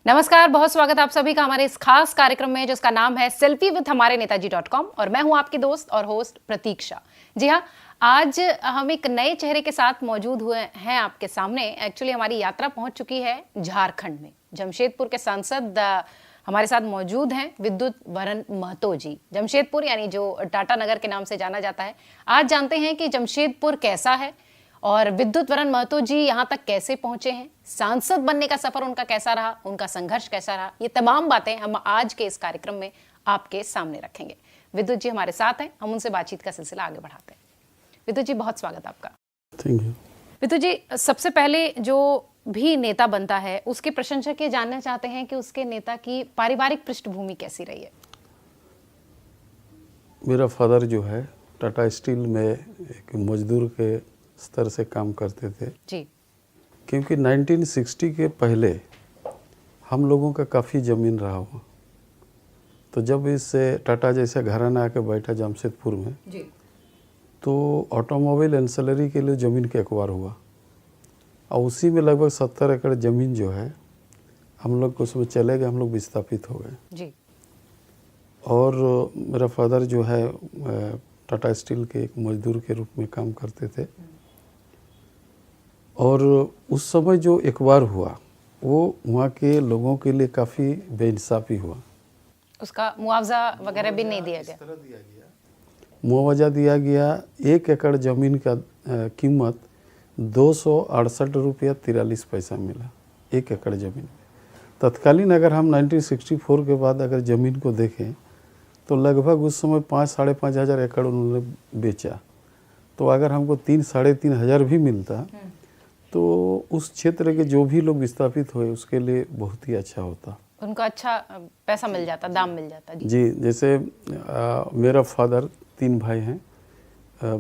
नमस्कार, बहुत स्वागत आप सभी का हमारे इस खास कार्यक्रम में जिसका नाम है सेल्फी विद हमारे नेताजी .com और मैं हूं आपकी दोस्त और होस्ट प्रतीक्षा। जी हाँ, आज हम एक नए चेहरे के साथ मौजूद हुए हैं आपके सामने। एक्चुअली हमारी यात्रा पहुंच चुकी है झारखंड में। जमशेदपुर के सांसद हमारे साथ मौजूद हैं विद्युत वरण महतो जी। जमशेदपुर यानी जो टाटा नगर के नाम से जाना जाता है। आज जानते हैं कि जमशेदपुर कैसा है और विद्युत वरण महतो जी यहाँ तक कैसे पहुंचे हैं, सांसद बनने का सफर उनका कैसा रहा, उनका संघर्ष कैसा रहा। ये तमाम बातें हम आज के इस कार्यक्रम में आपके सामने रखेंगे। विद्युत जी हमारे साथ हैं, हम उनसे बातचीत का सिलसिला आगे बढ़ाते हैं। विद्युत जी, बहुत स्वागत आपका। Thank you. विद्युत जी, सबसे पहले जो भी नेता बनता है उसके प्रशंसक ये जानना चाहते हैं कि उसके नेता की पारिवारिक पृष्ठभूमि कैसी रही है। मेरा फादर जो है टाटा स्टील में एक मजदूर के स्तर से काम करते थे जी। क्योंकि 1960 के पहले हम लोगों का काफ़ी ज़मीन रहा हुआ। तो जब इस टाटा जैसे घराना आके बैठा जमशेदपुर में जी। तो ऑटोमोबाइल एंसेलरी के लिए ज़मीन का एक्वायर हुआ और उसी में लगभग 70 एकड़ ज़मीन जो है हम लोग उसमें चले गए, हम लोग विस्थापित हो गए जी। और मेरा फादर जो है टाटा स्टील के एक मजदूर के रूप में काम करते थे और उस समय जो एक्वायर हुआ वो वहाँ के लोगों के लिए काफ़ी बेइंसाफ़ी हुआ। उसका मुआवजा वगैरह भी नहीं दिया गया। मुआवजा दिया गया। 1 एकड़ ज़मीन का कीमत 268 रुपया 43 पैसा मिला 1 एकड़ ज़मीन। तत्कालीन अगर हम 1964 के बाद अगर ज़मीन को देखें तो लगभग उस समय 5-5.5 हज़ार एकड़ उन्होंने बेचा। तो अगर हमको 3-3.5 हज़ार भी मिलता तो उस क्षेत्र के जो भी लोग विस्थापित हुए उसके लिए बहुत ही अच्छा होता, उनका अच्छा पैसा मिल जाता, दाम मिल जाता। जी। जैसे मेरा फादर 3 भाई हैं।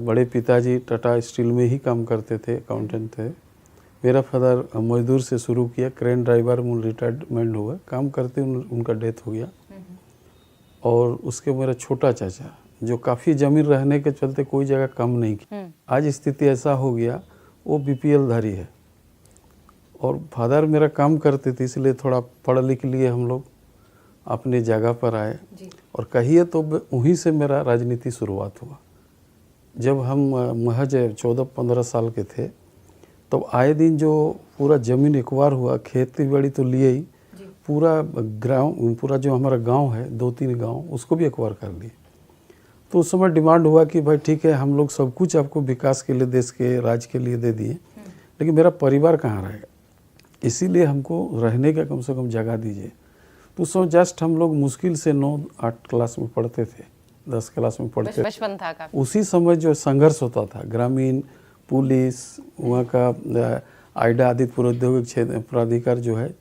बड़े पिताजी टाटा स्टील में ही काम करते थे, अकाउंटेंट थे। मेरा फादर मजदूर से शुरू किया, क्रेन ड्राइवर में रिटायरमेंट हुआ, काम करते उनका डेथ हो गया। और उसके मेरा छोटा चाचा जो काफ़ी ज़मीन रहने के चलते कोई जगह कम नहीं की। आज स्थिति ऐसा हो गया वो बीपीएल धारी है और फादर मेरा काम करते थे इसलिए थोड़ा पढ़ लिख लिए हम लोग अपनी जगह पर आए और कहिए तो वहीं से मेरा राजनीति शुरुआत हुआ। जब हम महज 14-15 साल के थे तो आए दिन जो पूरा ज़मीन एक्वायर हुआ, खेती बाड़ी तो लिए ही, पूरा ग्राम, पूरा जो हमारा गांव है 2-3 गांव उसको भी एक्वायर कर लिए। तो उस समय डिमांड हुआ कि भाई ठीक है हम लोग सब कुछ आपको विकास के लिए, देश के राज के लिए दे दिए, लेकिन मेरा परिवार कहाँ रहेगा, इसीलिए हमको रहने का कम से कम जगह दीजिए। तो उस समय जस्ट हम लोग मुश्किल से 9-8 क्लास में पढ़ते थे, 10 क्लास में पढ़ते थे। बचपन था काफी। उसी समय जो संघर्ष होता था, ग्रामीण पुलिस, वहाँ का आइडा आदित्य प्रौद्योगिक क्षेत्र प्राधिकार जो है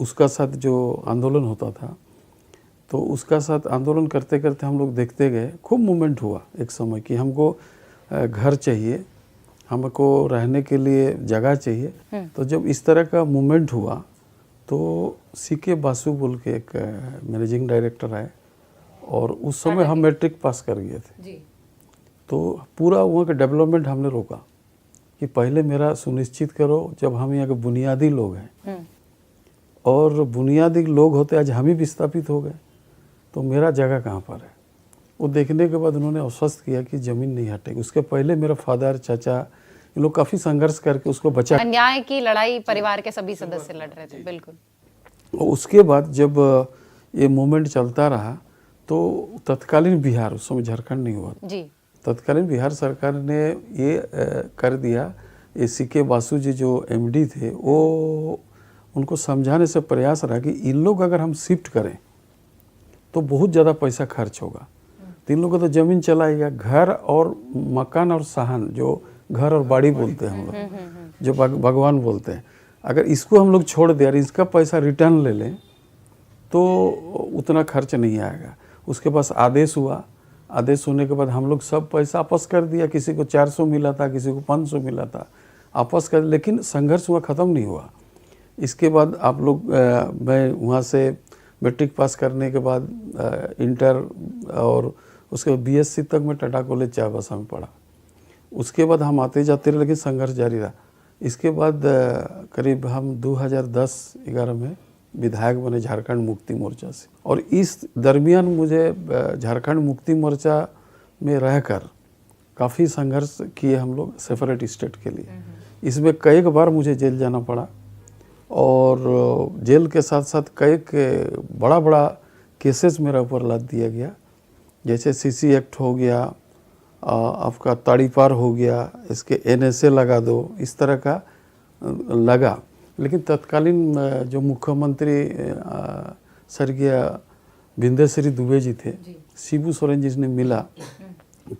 उसका साथ जो आंदोलन होता था, तो उसका साथ आंदोलन करते करते हम लोग देखते गए, खूब मूवमेंट हुआ एक समय कि हमको घर चाहिए, हमको रहने के लिए जगह चाहिए। तो जब इस तरह का मूवमेंट हुआ तो सीके बासु बोल के एक मैनेजिंग डायरेक्टर आए और उस समय हम मैट्रिक पास कर गए थे जी। तो पूरा वहाँ का डेवलपमेंट हमने रोका कि पहले मेरा सुनिश्चित करो, जब हम यहाँ के बुनियादी लोग हैं और बुनियादी लोग होते आज हम ही विस्थापित हो गए तो मेरा जगह कहाँ पर है। वो देखने के बाद उन्होंने आश्वस्त किया कि ज़मीन नहीं हटेगी। उसके पहले मेरा फादर, चाचा, ये लोग काफ़ी संघर्ष करके उसको बचा। अन्याय की लड़ाई परिवार के सभी सदस्य लड़ रहे थे। बिल्कुल। उसके बाद जब ये मूवमेंट चलता रहा तो तत्कालीन बिहार, उस समय झारखंड नहीं हुआ जी, तत्कालीन बिहार सरकार ने ये कर दिया, ये सीके बासु जी जो एमडी थे वो उनको समझाने से प्रयास रहा कि इन लोग अगर हम शिफ्ट करें तो बहुत ज़्यादा पैसा खर्च होगा। तो इन लोगों को तो ज़मीन चलाएगा, घर और मकान और साहन, जो घर और बाड़ी बोलते हैं हम लोग, जो भगवान बोलते हैं, अगर इसको हम लोग छोड़ दें और इसका पैसा रिटर्न ले लें तो उतना खर्च नहीं आएगा। उसके पास आदेश हुआ, आदेश होने के बाद हम लोग सब पैसा वापस कर दिया। किसी को 400 मिला था, किसी को 500 मिला था, वापस कर, लेकिन संघर्ष हुआ, ख़त्म नहीं हुआ। इसके बाद आप लोग मैं वहाँ से मैट्रिक पास करने के बाद इंटर और उसके बाद बीएससी तक मैं टाटा कॉलेज चाईबासा में पढ़ा। उसके बाद हम आते जाते रहे, लेकिन संघर्ष जारी रहा। इसके बाद करीब हम 2010-11 में विधायक बने झारखंड मुक्ति मोर्चा से। और इस दरमियान मुझे झारखंड मुक्ति मोर्चा में रहकर काफ़ी संघर्ष किए हम लोग सेपरेट स्टेट के लिए। इसमें कई बार मुझे जेल जाना पड़ा और जेल के साथ साथ कई बड़ा बड़ा केसेस मेरे ऊपर लाद दिया गया, जैसे सीसी एक्ट हो गया, आपका ताड़ीपार हो गया, इसके एनएसए लगा दो, इस तरह का लगा। लेकिन तत्कालीन जो मुख्यमंत्री स्वर्गीय विंध्यश्री दुबे जी थे, शिबू सोरेन जी ने मिला,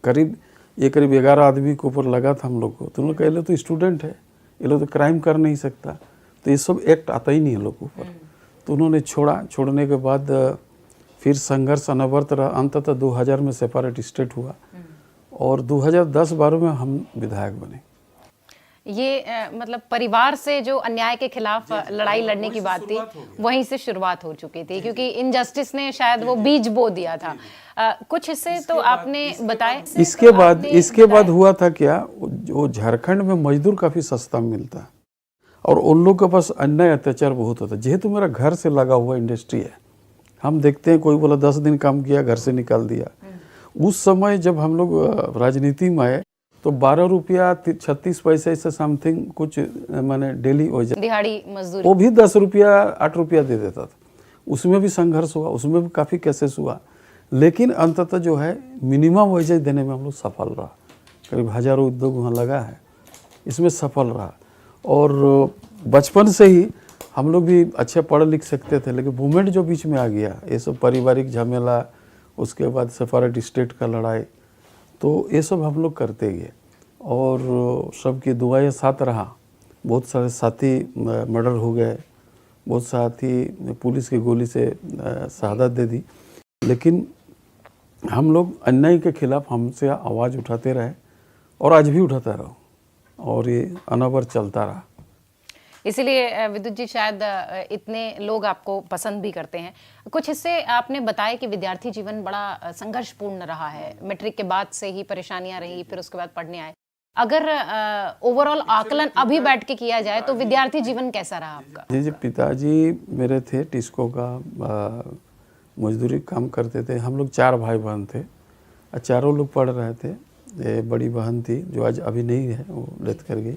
करीब 11 आदमी के ऊपर लगा था हम लोग को। तो उन्होंने कहा ये तो स्टूडेंट है, ये लोग तो क्राइम कर नहीं सकता, तो ये सब एक्ट आता ही नहीं है लोग ऊपर। तो उन्होंने छोड़ने के बाद फिर संघर्ष अनवरत रहा। अंततः 2000 में सेपरेट स्टेट हुआ और 2010-12 में हम विधायक बने। ये मतलब परिवार से जो अन्याय के खिलाफ लड़ाई लड़ने की बात थी, वहीं से शुरुआत हो चुकी थी, क्योंकि इनजस्टिस ने शायद वो बीज बो दिया था। कुछ हिस्से तो आपने बताए। इसके बाद हुआ था क्या, जो झारखंड में मजदूर काफ़ी सस्ता मिलता है और उन लोग के पास अन्याय अत्याचार बहुत होता है। जेहेतु मेरा घर से लगा हुआ इंडस्ट्री है, हम देखते हैं कोई बोला 10 दिन काम किया घर से निकाल दिया। उस समय जब हम लोग राजनीति में आए तो 12 रुपया 36 पैसे से समथिंग कुछ माने डेली हो जाए, दिहाड़ी मजदूरी, वो भी 10 रुपया 8 रुपया दे देता था। उसमें भी संघर्ष हुआ, उसमें भी काफ़ी केसेस हुआ, लेकिन अंततः जो है मिनिमम वेजेस देने में हम लोग सफल रहा। करीब हजारों उद्योग वहाँ लगा है, इसमें सफल रहा। और बचपन से ही हम लोग भी अच्छे पढ़ लिख सकते थे, लेकिन मूवमेंट जो बीच में आ गया, ये सब पारिवारिक झमेला, उसके बाद सेपरेट स्टेट का लड़ाई, तो ये सब हम लोग करते गए और सबकी दुआएं साथ रहा। बहुत सारे साथी मर्डर हो गए, बहुत साथी पुलिस की गोली से शहादत दे दी, लेकिन हम लोग अन्याय के खिलाफ हमसे आवाज़ उठाते रहे और आज भी उठाता रहो और ये अनवरत चलता रहा। इसीलिए विद्युत जी शायद इतने लोग आपको पसंद भी करते हैं। कुछ हिस्से आपने बताया कि विद्यार्थी जीवन बड़ा संघर्षपूर्ण रहा है, मैट्रिक के बाद से ही परेशानियां रही, फिर उसके बाद पढ़ने आए। अगर ओवरऑल आकलन अभी बैठ के किया जाए तो विद्यार्थी जीवन कैसा रहा आपका? जी, पिताजी मेरे थे टिस्को का मजदूरी काम करते थे। हम लोग 4 भाई बहन थे, चारों लोग पढ़ रहे थे। ये बड़ी बहन थी जो आज अभी नहीं है, वो डेथ कर गई।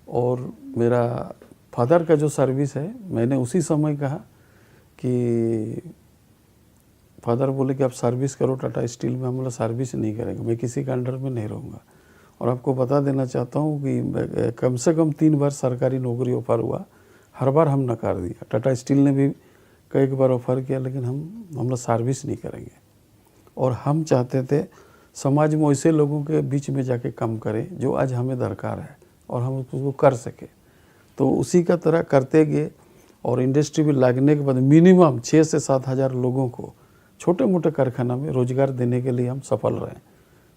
और मेरा फादर का जो सर्विस है, मैंने उसी समय कहा कि फादर बोले कि आप सर्विस करो टाटा स्टील में। हम बोला सर्विस नहीं करेंगे, मैं किसी के अंडर में नहीं रहूँगा। और आपको बता देना चाहता हूँ कि कम से कम 3 बार सरकारी नौकरी ऑफर हुआ, हर बार हम नकार दिया। टाटा स्टील ने भी कई बार ऑफर किया, लेकिन हम लोग सर्विस नहीं करेंगे। और हम चाहते थे समाज में वैसे लोगों के बीच में जाके काम करें जो आज हमें दरकार है और हम उसको कर सके। तो उसी का तरह करते गए और इंडस्ट्री में लगने के बाद मिनिमम 6 से 7 हज़ार लोगों को छोटे मोटे कारखाना में रोजगार देने के लिए हम सफल रहे,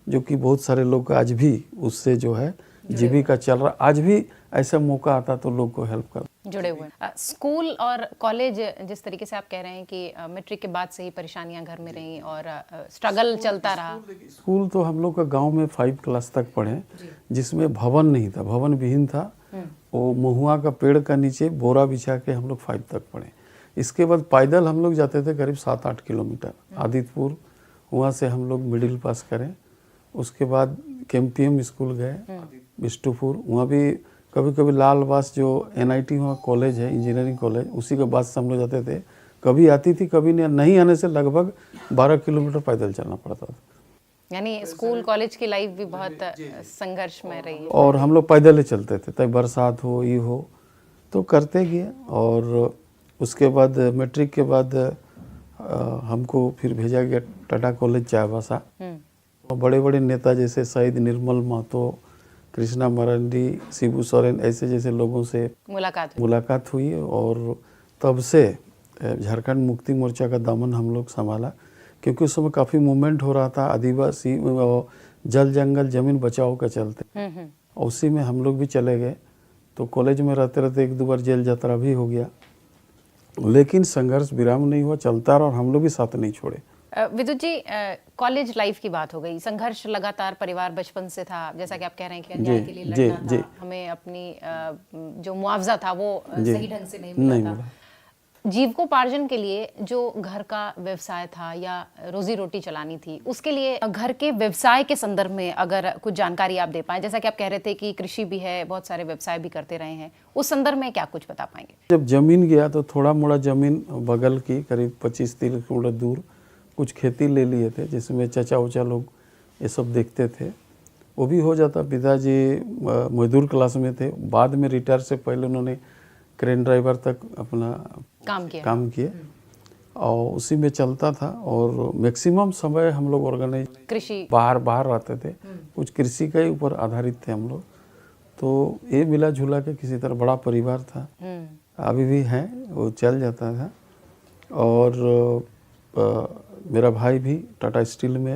जो कि बहुत सारे लोग आज भी उससे जो है जीविका चल रहा। आज भी ऐसा मौका आता तो लोग को हेल्प कर जुड़े हुए। स्कूल और कॉलेज, जिस तरीके से आप कह रहे हैं कि मैट्रिक के बाद से ही परेशानियां घर में रहीं और स्ट्रगल चलता रहा। स्कूल तो हम लोग का गांव में 5 क्लास तक पढ़े, जिसमें भवन नहीं था, भवन विहीन था। वो महुआ का पेड़ का नीचे बोरा बिछा के हम लोग 5 तक पढ़े। इसके बाद पैदल हम लोग जाते थे करीब 7-8 किलोमीटर आदितपुर, वहाँ से हम लोग मिडिल पास करें। उसके बाद केमपीएम स्कूल गए बिष्टुपुर, वहाँ भी कभी कभी लाल बास जो NIT वहाँ कॉलेज है, इंजीनियरिंग कॉलेज, उसी के बास से हम लोग जाते थे। कभी आती थी, कभी नहीं आने से लगभग 12 किलोमीटर पैदल चलना पड़ता था। यानी स्कूल कॉलेज की लाइफ भी बहुत संघर्ष में रही है। और हम लोग पैदल ही चलते थे, चाहे बरसात हो ये हो, तो करते गए। और उसके बाद मैट्रिक के बाद हमको फिर भेजा गया टाटा कॉलेज चाईबासा। बड़े बड़े नेता जैसे शहीद निर्मल महतो, कृष्णा मरांडी, शिबू सोरेन, ऐसे जैसे लोगों से मुलाकात हुई। और तब से झारखंड मुक्ति मोर्चा का दामन हम लोग संभाला, क्योंकि उस समय काफ़ी मूवमेंट हो रहा था आदिवासी जल जंगल जमीन बचाओ का चलते। उसी में हम लोग भी चले गए। तो कॉलेज में रहते रहते 1-2 बार जेल यात्रा भी हो गया, लेकिन संघर्ष विराम नहीं हुआ, चलता रहा और हम लोग भी साथ नहीं छोड़े। विद्युत जी, कॉलेज लाइफ की बात हो गई, संघर्ष लगातार परिवार बचपन से था, जैसा कि आप कह रहे हैं कि अन्याय के लिए लड़ना था, हमें अपनी जो मुआवजा था वो सही ढंग से नहीं मिला था। जीविकोपार्जन के लिए जो घर का व्यवसाय था या रोजी रोटी चलानी थी, उसके लिए घर के व्यवसाय के संदर्भ में अगर कुछ जानकारी आप दे पाएं, जैसा कि आप कह रहे थे कि कृषि भी है, बहुत सारे व्यवसाय भी करते रहे हैं, उस संदर्भ में क्या कुछ बता पाएंगे? जब जमीन गया तो थोड़ा मोड़ा जमीन बगल की करीब 25-30 किलोमीटर दूर कुछ खेती ले लिए थे, जिसमें चचा उचा लोग ये सब देखते थे। वो भी हो जाता। पिताजी मजदूर क्लास में थे, बाद में रिटायर से पहले उन्होंने क्रेन ड्राइवर तक अपना काम किए और उसी में चलता था। और मैक्सिमम समय हम लोग ऑर्गेनाइज कृषि बाहर रहते थे, कुछ कृषि के ऊपर आधारित थे हम लोग। तो ये मिला जुला के किसी तरह बड़ा परिवार था, अभी भी है, वो चल जाता था। और मेरा भाई भी टाटा स्टील में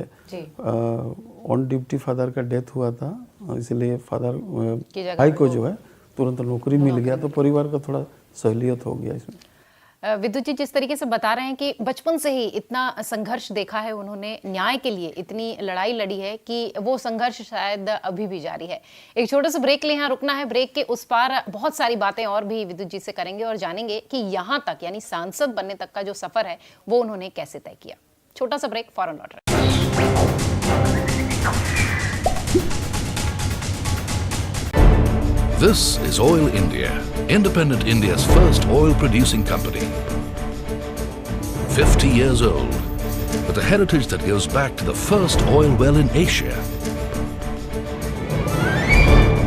ऑन ड्यूटी फादर का डेथ हुआ था, इसलिए फादर भाई को जो है तुरंत नौकरी मिल गया, तो परिवार का थोड़ा सहूलियत हो गया इसमें। विद्युत जी, जिस तरीके से बता रहे हैं कि बचपन से ही इतना संघर्ष देखा है उन्होंने, न्याय के लिए इतनी लड़ाई लड़ी है कि वो संघर्ष शायद अभी भी जारी है। एक छोटा सा ब्रेक ले, यहाँ रुकना है। ब्रेक के उस पार बहुत सारी बातें और भी विद्युत जी से करेंगे और जानेंगे कि यहाँ तक यानी सांसद बनने तक का जो सफर है वो उन्होंने कैसे तय किया। छोटा सा ब्रेक, फौरन लौट रहे। This is Oil India, independent India's first oil producing company. 50 years old, with a heritage that goes back to the first oil well in Asia.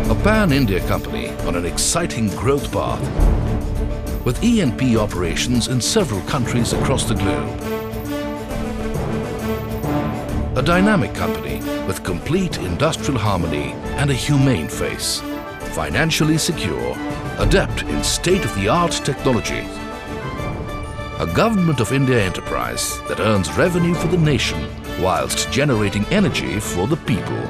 A pan-India company on an exciting growth path, with E&P operations in several countries across the globe. A dynamic company with complete industrial harmony and a humane face. Financially secure, adept in state-of-the-art technology. A Government of India enterprise that earns revenue for the nation whilst generating energy for the people.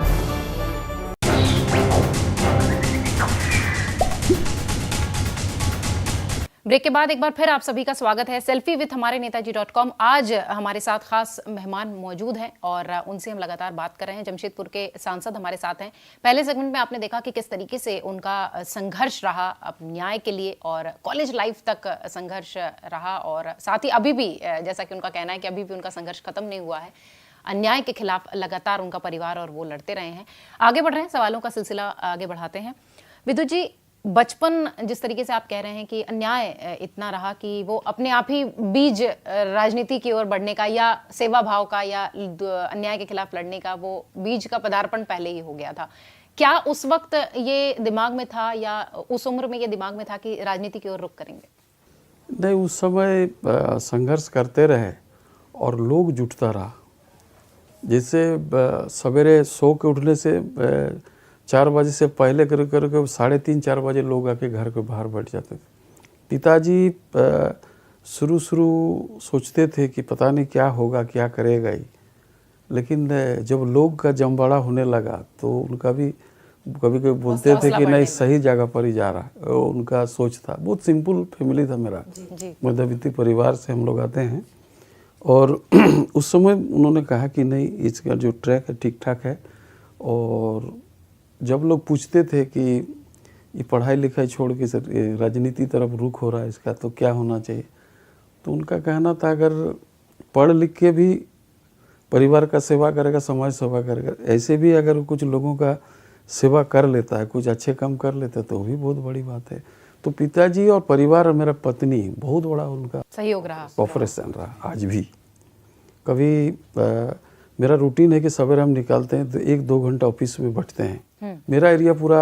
Break के बाद एक बार फिर आप सभी का स्वागत है selfie with हमारे नेताजी.com। आज हमारे साथ खास मेहमान मौजूद हैं और उनसे हम लगातार बात कर रहे हैं। जमशेदपुर के सांसद हमारे साथ हैं। पहले सेगमेंट में आपने देखा कि किस तरीके से उनका संघर्ष रहा न्याय के लिए और कॉलेज लाइफ तक संघर्ष रहा, और साथ ही अभी भी जैसा कि उनका कहना है कि अभी भी उनका संघर्ष खत्म नहीं हुआ है। अन्याय के खिलाफ लगातार उनका परिवार और वो लड़ते रहे हैं। आगे बढ़ रहे हैं, सवालों का सिलसिला आगे बढ़ाते हैं। विद्युत जी, बचपन जिस तरीके से आप कह रहे हैं कि अन्याय इतना रहा कि वो अपने आप ही बीज राजनीति की ओर बढ़ने का या सेवा भाव का या अन्याय के खिलाफ लड़ने का, वो बीज का पदार्पण पहले ही हो गया था। क्या उस वक्त ये दिमाग में था या उस उम्र में ये दिमाग में था कि राजनीति की ओर रुख करेंगे? नहीं, उस समय संघर्ष करते रहे और लोग जुटता रहा। जैसे सवेरे सो के उठने से 4 बजे से पहले कर 3:30-4 बजे लोग आके घर के बाहर बैठ जाते थे। पिताजी शुरू सोचते थे कि पता नहीं क्या होगा, क्या करेगा ही, लेकिन जब लोग का जमवाड़ा होने लगा तो उनका भी कभी कभी बोलते थे कि नहीं, सही जगह पर ही जा रहा है। उनका सोच था। बहुत सिंपल फैमिली था मेरा, मध्यवित्त परिवार से हम लोग आते हैं। और उस समय उन्होंने कहा कि नहीं, इसका जो ट्रैक है ठीक ठाक है। और जब लोग पूछते थे कि ये पढ़ाई लिखाई छोड़ के सर राजनीति तरफ रुख हो रहा है इसका, तो क्या होना चाहिए, तो उनका कहना था अगर पढ़ लिख के भी परिवार का सेवा करेगा, समाज सेवा करेगा, ऐसे भी अगर कुछ लोगों का सेवा कर लेता है, कुछ अच्छे काम कर लेता है, तो भी बहुत बड़ी बात है। तो पिताजी और परिवार और मेरा पत्नी बहुत बड़ा उनका सहयोग रहा, कोऑपरेशन रहा। आज भी कभी मेरा रूटीन है कि सवेरे हम निकालते हैं तो 1-2 घंटा ऑफिस में बैठते हैं। मेरा एरिया पूरा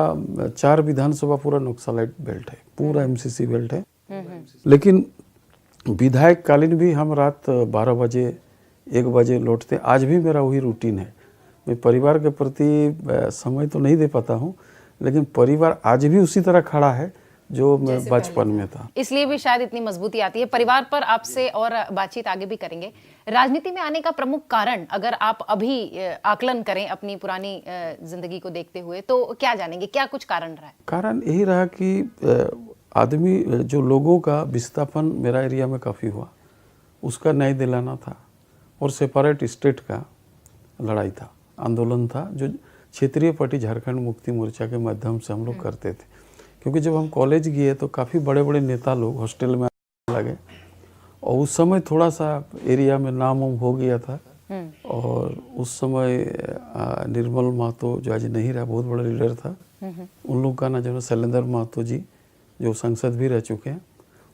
4 विधानसभा पूरा नक्सलाइट बेल्ट है, पूरा MCC बेल्ट है। लेकिन विधायक कालीन भी हम रात 12 बजे 1 बजे लौटते। आज भी मेरा वही रूटीन है। मैं परिवार के प्रति समय तो नहीं दे पाता हूँ, लेकिन परिवार आज भी उसी तरह खड़ा है जो मैं बचपन में था। इसलिए भी शायद इतनी मजबूती आती है। परिवार पर आपसे और बातचीत आगे भी करेंगे। राजनीति में आने का प्रमुख कारण अगर आप अभी आकलन करें अपनी पुरानी जिंदगी को देखते हुए, तो क्या जानेंगे, क्या कुछ कारण रहा है? कारण यही रहा कि आदमी जो लोगों का विस्थापन मेरा एरिया में काफ़ी हुआ, उसका न्याय दिलाना था। और सेपरेट स्टेट का लड़ाई था, आंदोलन था, जो क्षेत्रीय पार्टी झारखंड मुक्ति मोर्चा के माध्यम से हम लोग करते थे। क्योंकि जब हम कॉलेज गए तो काफ़ी बड़े बड़े नेता लोग हॉस्टल में लगे और उस समय थोड़ा सा एरिया में नाम वाम हो गया था। और उस समय निर्मल महतो जो आज नहीं रहा, बहुत बड़ा लीडर था, उन लोग का ना जो है शैलेंद्र महतो जी जो सांसद भी रह चुके हैं,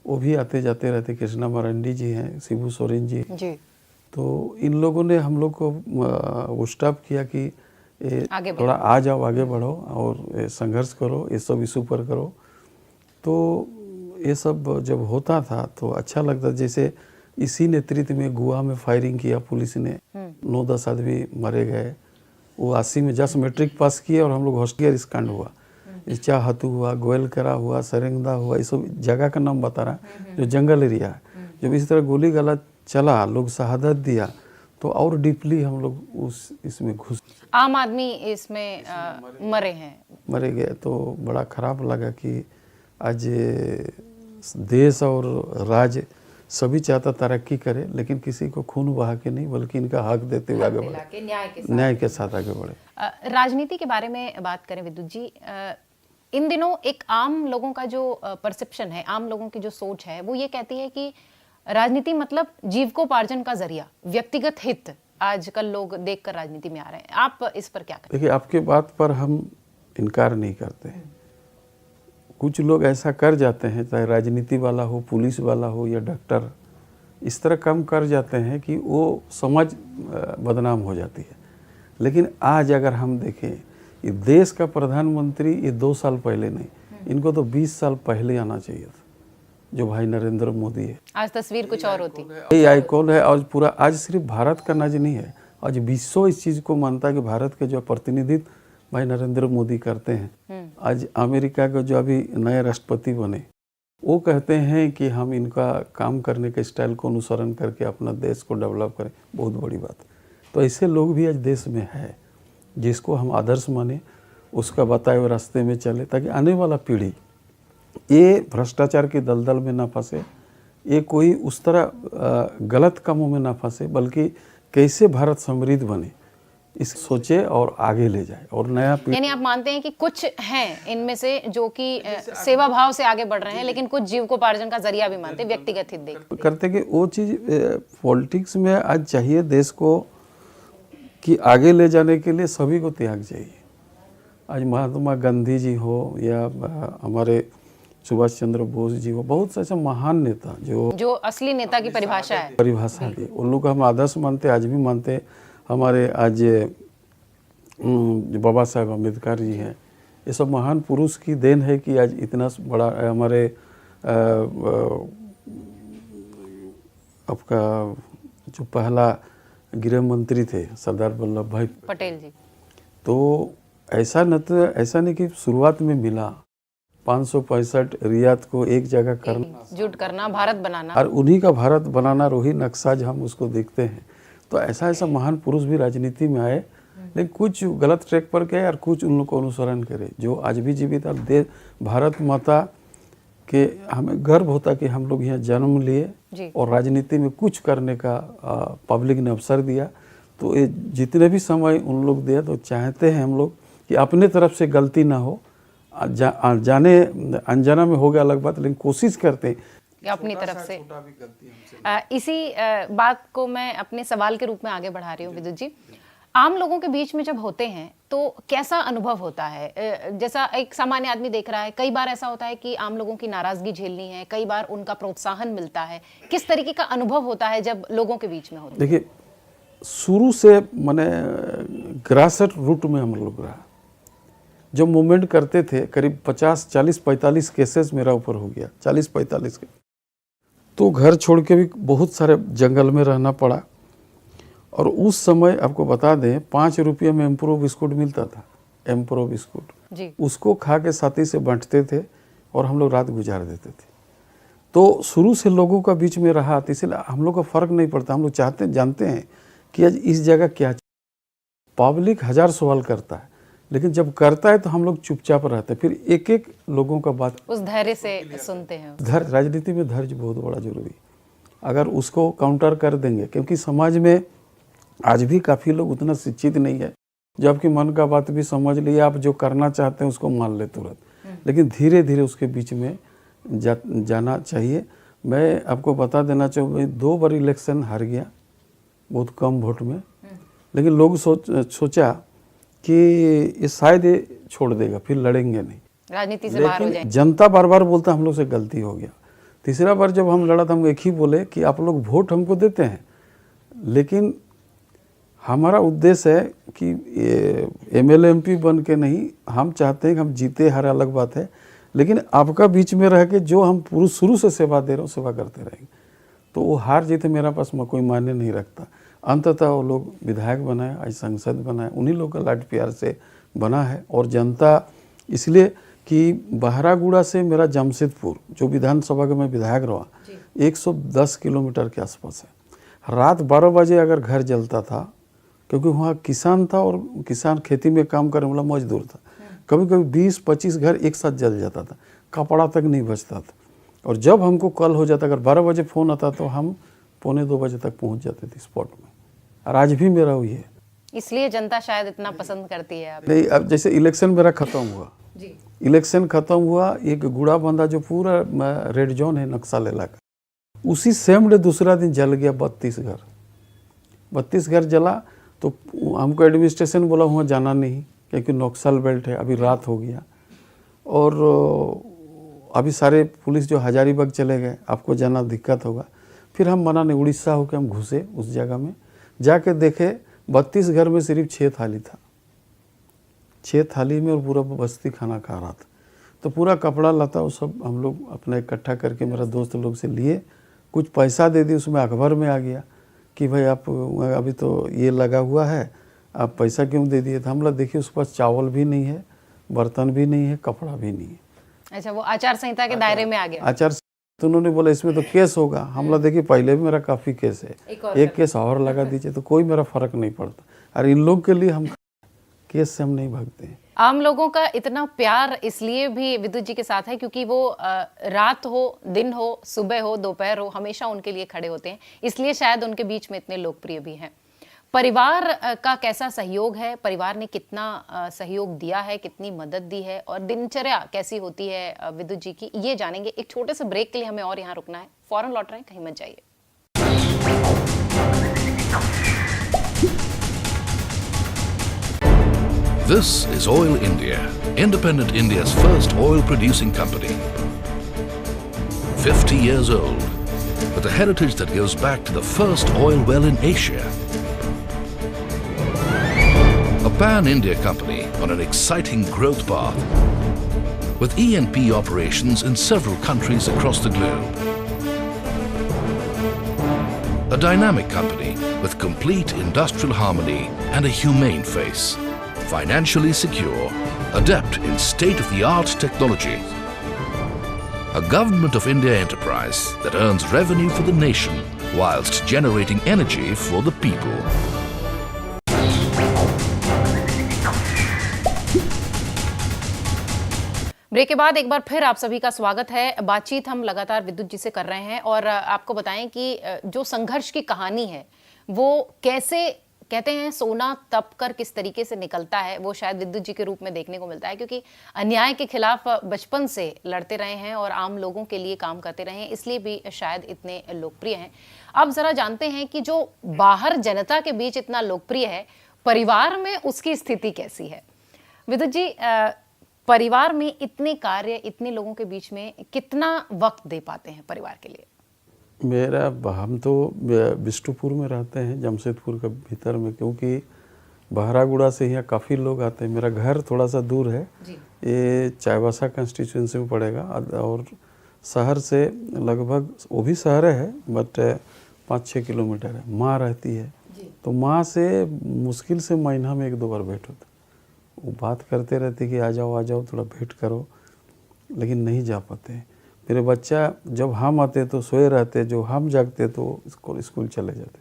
वो भी आते जाते रहते। कृष्णा मरांडी जी हैं, शिबू सोरेन जी। तो इन लोगों ने हम लोग को वो स्टॉप किया कि थोड़ा आ जाओ, आगे बढ़ो और संघर्ष करो, ये सब इशू पर करो। तो ये सब जब होता था तो अच्छा लगता। जैसे इसी नेतृत्व में गोवा में फायरिंग किया पुलिस ने, 9-10 आदमी मारे गए। वो 80 में जस्ट मैट्रिक पास किए और हम लोग हॉस्टियर कांड हुआ, चाहतू हुआ, गोयलकरा हुआ, सरेंगदा हुआ, ये सब जगह का नाम बता रहा है जो जंगल एरिया है। जब इस तरह गोली गला चला, लोग शहादत दिया, तो और डीपली हम लोग इसमें घुस, आम आदमी इसमें मरे गए। तो बड़ा खराब लगा कि आज देश और राज्य सभी चाहता तरक्की करे, लेकिन किसी को खून बहा के नहीं, बल्कि इनका हक देते हुए आगे बढ़े, न्याय के साथ आगे बढ़े। राजनीति के बारे में बात करें विद्युत जी, इन दिनों एक आम लोगों का जो परसेप्शन है, आम लोगों की जो सोच है, वो ये कहती है कि राजनीति मतलब जीविकोपार्जन का जरिया, व्यक्तिगत हित आजकल लोग देखकर राजनीति में आ रहे हैं। आप इस पर क्या कहें? देखिए, आपके बात पर हम इनकार नहीं करते। कुछ लोग ऐसा कर जाते हैं, चाहे राजनीति वाला हो, पुलिस वाला हो या डॉक्टर, इस तरह काम कर जाते हैं कि वो समाज बदनाम हो जाती है। लेकिन आज अगर हम देखें, ये देश का प्रधानमंत्री ये 2 साल पहले नहीं, इनको तो 20 साल पहले आना चाहिए था, जो भाई नरेंद्र मोदी है। आज तस्वीर कुछ और होती। ये आइकॉन है। आज पूरा, आज सिर्फ भारत का नाज नहीं है, आज विश्व इस चीज़ को मानता है कि भारत के जो प्रतिनिधित्व भाई नरेंद्र मोदी करते हैं। आज अमेरिका के जो अभी नए राष्ट्रपति बने, वो कहते हैं कि हम इनका काम करने के स्टाइल को अनुसरण करके अपना देश को डेवलप करें। बहुत बड़ी बात। तो ऐसे लोग भी आज देश में है, जिसको हम आदर्श माने, उसका बताए हुए रास्ते में चले, ताकि आने वाला पीढ़ी ये भ्रष्टाचार के दलदल में ना फंसे, ये कोई उस तरह गलत कामों में ना फंसे, बल्कि कैसे भारत समृद्ध बने इस सोचे और आगे ले जाए। और नया यानी आप मानते हैं कि कुछ हैं इनमें से जो कि सेवा भाव से आगे बढ़ रहे हैं, लेकिन कुछ जीविकोपार्जन का जरिया भी मानते हैं, व्यक्तिगत हित देख करते कि वो चीज़ पॉलिटिक्स में आज चाहिए देश को कि आगे ले जाने के लिए सभी को त्याग चाहिए। आज महात्मा गांधी जी हो या हमारे सुभाष चंद्र बोस जी हो, बहुत से ऐसे महान नेता जो असली नेता की परिभाषा दी, उन लोग को हम आदर्श मानते, आज भी मानते। हमारे आज बाबा साहेब अम्बेडकर जी हैं, ये सब महान पुरुष की देन है कि आज इतना बड़ा हमारे आपका जो पहला गृह मंत्री थे सरदार वल्लभ भाई पटेल जी, तो ऐसा नहीं कि शुरुआत में मिला 565 रियात को एक जगह करना, जुट करना, भारत बनाना, और उन्हीं का भारत बनाना, रोही नक्शा हम उसको देखते हैं। तो ऐसा महान पुरुष भी राजनीति में आए, लेकिन कुछ गलत ट्रैक पर गए और कुछ उन लोग को अनुसरण करे, जो आज भी जीवित है। भारत माता के हमें गर्व होता कि हम लोग यहाँ जन्म लिए और राजनीति में कुछ करने का पब्लिक ने अवसर दिया। तो ये जितने भी समय उन लोग दिया, तो चाहते हैं हम लोग कि अपने तरफ से गलती ना हो, जाने अनजाना में हो गया अलग बात, लेकिन कोशिश करते हैं अपनी तरफ से। इसी बात को मैं अपने सवाल के रूप में आगे बढ़ा रही हूँ विद्युत जी। आम लोगों के बीच में जब होते हैं तो कैसा अनुभव होता है? जैसा एक सामान्य आदमी देख रहा है, कई बार ऐसा होता है कि आम लोगों की नाराजगी झेलनी है, कई बार उनका प्रोत्साहन मिलता है। किस तरीके का अनुभव होता है जब लोगों के बीच में होता है? देखिए, शुरू से मैंने ग्रास रूट में हम लोग रहा, जो मूवमेंट करते थे, करीब 50, 40, 45 केसेस मेरा ऊपर हो गया, 40-45 के। तो घर छोड़ के भी बहुत सारे जंगल में रहना पड़ा। और उस समय आपको बता दें, 5 रुपये में एम्प्रो बिस्कुट मिलता था, एम्प्रो बिस्कुट जी। उसको खा के साथी से बांटते थे और हम लोग रात गुजार देते थे। तो शुरू से लोगों का बीच में रहा, तो इसलिए हम लोग का फर्क नहीं पड़ता। हम लोग जानते हैं कि आज इस जगह क्या, पब्लिक 1000 सवाल करता है, लेकिन जब करता है तो हम लोग चुपचाप रहते हैं, फिर एक एक लोगों का बात उस धैर्य से सुनते हैं। धैर्य, राजनीति में धैर्य बहुत बड़ा जरूरी है। अगर उसको काउंटर कर देंगे, क्योंकि समाज में आज भी काफ़ी लोग उतना शिक्षित नहीं है, जो आपकी मन का बात भी समझ लिए, आप जो करना चाहते हैं उसको मान ले तुरंत, लेकिन धीरे धीरे उसके बीच में जाना चाहिए। मैं आपको बता देना चाहूँ, 2 बार इलेक्शन हार गया बहुत कम वोट में, लेकिन लोग सोचा कि ये शायद ये छोड़ देगा, फिर लड़ेंगे नहीं, राजनीति से बाहर हो लेकिन जनता बार बार बोलता हम लोग से गलती हो गया। तीसरा बार जब हम लड़ा तो हम एक ही बोले कि आप लोग वोट हमको देते हैं, लेकिन हमारा उद्देश्य है कि MLA MP बन के नहीं, हम चाहते हैं कि हम जीते, हर अलग बात है, लेकिन आपका बीच में रह के जो हम पूरी शुरू से सेवा दे रहे हो सेवा करते रहेंगे। तो वो हार जीते मेरा पास में कोई मायने नहीं रखता। अंततः वो लोग विधायक बनाए, आज संसद बनाए, उन्हीं लोग का लाड प्यार से बना है। और जनता इसलिए कि बहरागुड़ा से मेरा जमशेदपुर जो विधानसभा का मैं विधायक रहा 110 किलोमीटर के आसपास है। रात 12 बजे अगर घर जलता था, क्योंकि वहाँ किसान था और किसान खेती में काम करने वाला मजदूर था, कभी कभी 20-25 घर एक साथ जल जाता था, कपड़ा तक नहीं बचता था। और जब हमको कॉल हो जाता, अगर 12 बजे फ़ोन आता तो हम 1:45 बजे तक पहुँच जाते थे स्पॉट में। और आज भी मेरा वही है, इसलिए जनता शायद इतना पसंद करती है आप। नहीं। अब जैसे इलेक्शन मेरा ख़त्म हुआ, इलेक्शन ख़त्म हुआ, एक गुड़ा बंदा जो पूरा रेड जोन है नक्सल इलाका, उसी सेम डे दूसरा दिन जल गया 32 घर। 32 घर जला तो हमको एडमिनिस्ट्रेशन बोला वहाँ जाना नहीं, क्योंकि नक्सल बेल्ट है, अभी रात हो गया। और अभी सारे पुलिस जो हजारीबाग चले गए, आपको जाना दिक्कत होगा। फिर हम मना नहीं, उड़ीसा होकर हम घुसे उस जगह में, जाके देखे 32 घर में सिर्फ 6 थाली था, 6 थाली में, और पूरा बस्ती खाना खा रहा था। तो पूरा कपड़ा लता वो सब हम लोग अपना इकट्ठा करके मेरा दोस्त लोग से लिए, कुछ पैसा दे दिए, उसमें अखबार में आ गया कि भाई आप अभी तो ये लगा हुआ है, आप पैसा क्यों दे दिए। तो हम लोग देखिए उसके पास चावल भी नहीं है, बर्तन भी नहीं है, कपड़ा भी नहीं है। अच्छा, वो आचार संहिता के दायरे में आ गया। आचार, तो उन्होंने बोला इसमें तो केस होगा। हम लोग देखिए पहले भी मेरा काफ़ी केस है, एक केस और लगा दीजिए, तो कोई मेरा फ़र्क नहीं पड़ता। और इन लोग के लिए हम केस से हम नहीं भागते हैं। आम लोगों का इतना प्यार इसलिए भी विद्युत जी के साथ है क्योंकि वो रात हो, दिन हो, सुबह हो, दोपहर हो, हमेशा उनके लिए खड़े होते हैं, इसलिए शायद उनके बीच में इतने लोकप्रिय भी हैं। परिवार का कैसा सहयोग है, परिवार ने कितना सहयोग दिया है, कितनी मदद दी है, और दिनचर्या कैसी होती है विद्युत जी की, ये जानेंगे। एक छोटे से ब्रेक के लिए हमें और यहाँ रुकना है, फौरन लौट रहे हैं, कहीं मत जाइए। This is Oil India, independent India's first oil producing company. 50 years old, with a heritage that goes back to the first oil well in Asia. A pan-India company on an exciting growth path, with E&P operations in several countries across the globe. A dynamic company with complete industrial harmony and a humane face. Financially secure, adept in state-of-the-art technology. A Government of India enterprise that earns revenue for the nation whilst generating energy for the people. Break के बाद एक बार फिर आप सभी का स्वागत है। बातचीत हम लगातार विद्युत जी से कर रहे हैं और आपको बताएं कि जो संघर्ष की कहानी है वो कैसे, कहते हैं सोना तप कर किस तरीके से निकलता है, वो शायद विद्युत जी के रूप में देखने को मिलता है, क्योंकि अन्याय के खिलाफ बचपन से लड़ते रहे हैं और आम लोगों के लिए काम करते रहे हैं, इसलिए भी शायद इतने लोकप्रिय हैं। अब जरा जानते हैं कि जो बाहर जनता के बीच इतना लोकप्रिय है, परिवार में उसकी स्थिति कैसी है। विद्युत जी, परिवार में इतने कार्य, इतने लोगों के बीच में कितना वक्त दे पाते हैं परिवार के लिए? हम तो बिष्टुपुर में रहते हैं, जमशेदपुर के भीतर में, क्योंकि बहरागुड़ा से यहाँ काफ़ी लोग आते हैं। मेरा घर थोड़ा सा दूर है, ये चाईबासा कंस्टिट्यूंसी में पड़ेगा, और शहर से लगभग, वो भी शहर है बट 5-6 किलोमीटर है। माँ रहती है, तो माँ से मुश्किल से महीना में 1-2 बार भेंट होता। वो बात करते रहते कि आ जाओ थोड़ा भेंट करो, लेकिन नहीं जा पाते। मेरे बच्चा जब हम आते तो सोए रहते, जो हम जागते तो स्कूल चले जाते।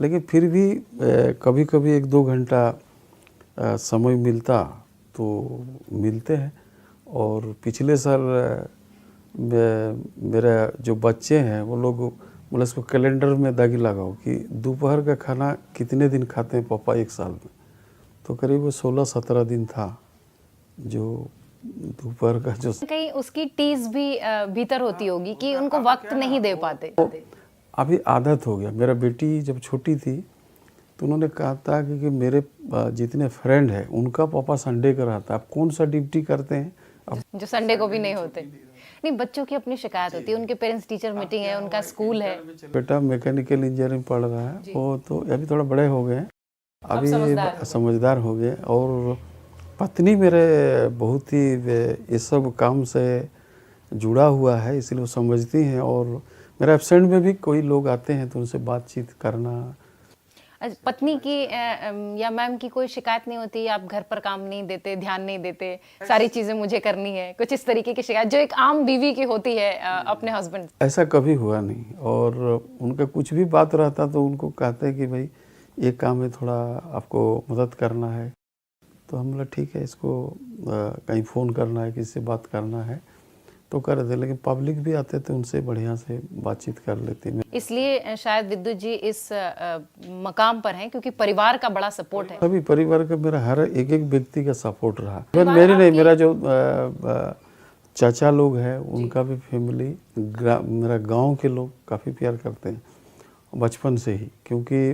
लेकिन फिर भी कभी कभी 1-2 घंटा समय मिलता तो मिलते हैं। और पिछले साल मेरा जो बच्चे हैं वो लोग बोले इसको कैलेंडर में दागी लगाओ कि दोपहर का खाना कितने दिन खाते हैं पापा 1 साल में। तो करीब 16-17 दिन था जो दोपहर का जो कहीं उसकी टीज भी भीतर होती होगी कि उनको वक्त नहीं दे पाते। अभी आदत हो गया। मेरा बेटी जब छोटी थी तो उन्होंने कहा था कि मेरे जितने फ्रेंड हैं उनका पापा संडे का रहता है, आप कौन सा ड्यूटी करते हैं? अब जो संडे को भी नहीं होते। नहीं, बच्चों की अपनी शिकायत होती है, उनके पेरेंट्स टीचर मीटिंग है, उनका स्कूल है। बेटा मैकेनिकल इंजीनियरिंग पढ़ रहा है, वो तो अभी थोड़ा बड़े हो गए, अभी समझदार हो गए। और पत्नी मेरे बहुत ही इस सब काम से जुड़ा हुआ है, इसलिए वो समझती हैं। और मेरा एब्सेंट में भी कोई लोग आते हैं तो उनसे बातचीत करना। पत्नी की या मैम की कोई शिकायत नहीं होती, आप घर पर काम नहीं देते, ध्यान नहीं देते, सारी चीजें मुझे करनी है, कुछ इस तरीके की शिकायत जो एक आम बीवी की होती है अपने हस्बैंड? ऐसा कभी हुआ नहीं। और उनका कुछ भी बात रहता तो उनको कहते हैं कि भाई ये काम में थोड़ा आपको मदद करना है, तो हम बोला ठीक है, इसको कहीं फ़ोन करना है, किसी से बात करना है तो कर देते। लेकिन पब्लिक भी आते थे, उनसे बढ़िया से बातचीत कर लेते हैं। इसलिए शायद विद्युत जी इस मकाम पर हैं क्योंकि परिवार का बड़ा सपोर्ट है। सभी परिवार का, मेरा हर एक एक व्यक्ति का सपोर्ट रहा। मेरे नहीं, मेरा जो चाचा लोग हैं उनका भी फैमिली, मेरा गांव के लोग काफ़ी प्यार करते हैं बचपन से ही। क्योंकि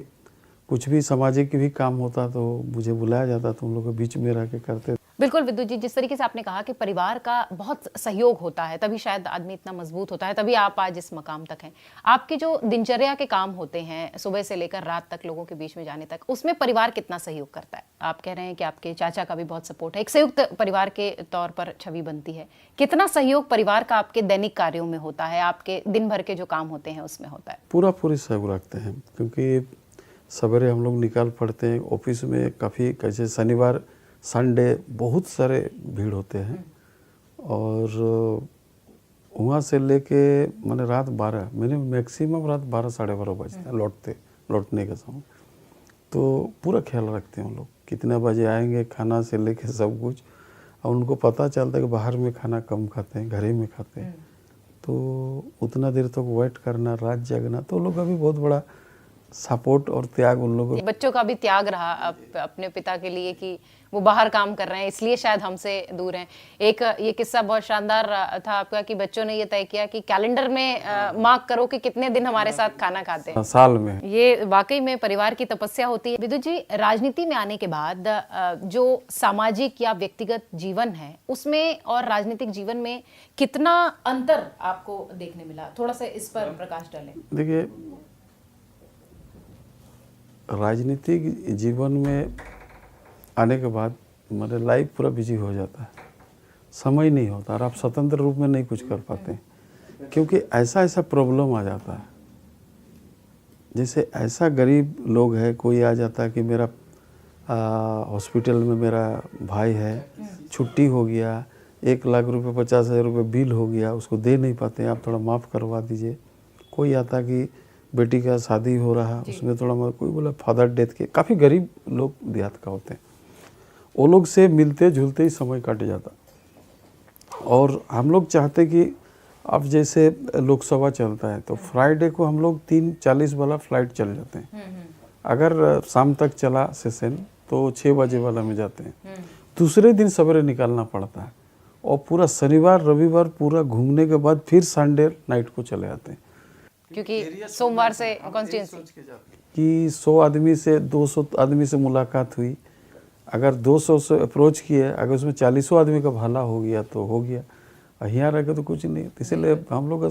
कुछ भी सामाजिक भी काम होता तो मुझे बुलाया जाता, तो उन लोगों के बीच में रह के करते। बिल्कुल विद्युत जी, जिस तरीके से आपने कहा कि परिवार का बहुत सहयोग होता है तभी शायद आदमी इतना मजबूत होता है, तभी आप आज इस मकाम तक हैं। आपके जो दिनचर्या के काम होते हैं सुबह से लेकर रात तक लोगों के बीच में जाने तक, उसमें परिवार कितना सहयोग करता है? आप कह रहे हैं कि आपके चाचा का भी बहुत सपोर्ट है, एक संयुक्त परिवार के तौर पर छवि बनती है। कितना सहयोग परिवार का आपके दैनिक कार्यों में होता है, आपके दिन भर के जो काम होते हैं उसमें होता है? पूरी सहयोग रखते हैं, क्योंकि सवेरे हम लोग निकाल पड़ते हैं। ऑफिस में काफ़ी, कैसे शनिवार संडे बहुत सारे भीड़ होते हैं, और वहाँ से लेके मैंने रात 12, मैंने मैक्सिमम रात 12 साढ़े 12 बजते हैं लौटने का समय। तो पूरा ख्याल रखते हैं हम लोग, कितने बजे आएंगे, खाना से लेके सब कुछ। और उनको पता चलता है कि बाहर में खाना कम खाते हैं, घर ही में खाते हैं, तो उतना देर तक वेट करना, रात जगना, तो लोग का भी बहुत बड़ा सपोर्ट और त्याग उन लोगों। बच्चों का भी त्याग रहा अपने पिता के लिए कि वो बाहर काम कर रहे हैं, इसलिए शायद हमसे दूर हैं। एक ये किस्सा बहुत शानदार था आपका कि बच्चों ने ये तय किया कि कैलेंडर में मार्क करो कि कितने दिन हमारे साथ खाना खाते हैं साल में। ये वाकई में परिवार की तपस्या होती है। विद्युत जी, राजनीति में आने के बाद जो सामाजिक या व्यक्तिगत जीवन है उसमें और राजनीतिक जीवन में कितना अंतर आपको देखने मिला? थोड़ा सा इस पर प्रकाश डालें। देखिए, राजनीतिक जीवन में आने के बाद मेरा लाइफ पूरा बिजी हो जाता है, समय नहीं होता, और आप स्वतंत्र रूप में नहीं कुछ कर पाते, क्योंकि ऐसा प्रॉब्लम आ जाता है। जैसे ऐसा गरीब लोग है, कोई आ जाता है कि मेरा हॉस्पिटल में मेरा भाई है, छुट्टी हो गया, 1 लाख रुपए 50,000 रुपये बिल हो गया, उसको दे नहीं पाते, आप थोड़ा माफ़ करवा दीजिए। कोई आता कि बेटी का शादी हो रहा, उसमें थोड़ा, कोई बोला फादर डेथ के, काफ़ी गरीब लोग देहात का होते हैं, वो लोग से मिलते जुलते ही समय कट जाता। और हम लोग चाहते कि अब जैसे लोकसभा चलता है तो फ्राइडे को हम लोग 3:40 वाला फ्लाइट चल जाते हैं। अगर शाम तक चला सेशन तो 6 बजे वाला में जाते हैं। दूसरे दिन सवेरे निकालना पड़ता है, और पूरा शनिवार रविवार पूरा घूमने के बाद फिर संडे नाइट को चले आते हैं, क्योंकि सोमवार से कॉन्स्टिट्यूंसी कि 100 आदमी से 200 आदमी से मुलाकात हुई, अगर 200 से अप्रोच किए, अगर उसमें 40 आदमी का भला हो गया तो हो गया, यहाँ रह के तो कुछ नहीं। इसलिए हम लोग,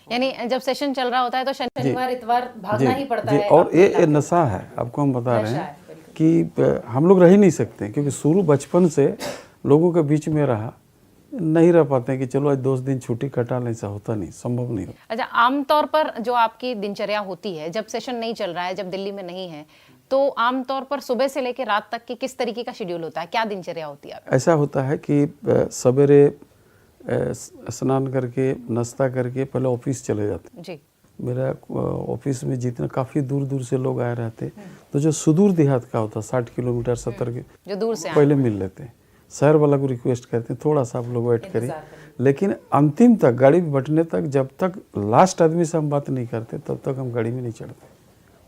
यानी जब सेशन चल रहा होता है तो शनिवार इतवार भागना ही पड़ता है। और ये नशा है, आपको हम बता रहे हैं कि हम लोग रह ही नहीं सकते, क्योंकि शुरू बचपन से लोगों के बीच में रहा, नहीं रह पाते हैं कि चलो आज 2 दिन छुट्टी कटा लें, ऐसा होता नहीं, संभव नहीं होता। अच्छा, आमतौर पर जो आपकी दिनचर्या होती है जब सेशन नहीं चल रहा है, जब दिल्ली में नहीं है, तो आमतौर पर सुबह से लेकर रात तक की किस तरीके का शेड्यूल होता है, क्या दिनचर्या होती है? ऐसा होता है कि सवेरे स्नान करके नाश्ता करके पहले ऑफिस चले जाते जी। मेरा ऑफिस में जितना काफ़ी दूर दूर से लोग आए रहते, तो जो सुदूर देहात का होता 60 किलोमीटर 70 के जो दूर से पहले मिल लेते हैं। शहर वाला को रिक्वेस्ट करते हैं थोड़ा सा आप लोग वेट करिए, लेकिन अंतिम तक गाड़ी बैठने तक जब तक लास्ट आदमी से हम बात नहीं करते तब तक हम गाड़ी में नहीं चढ़ते।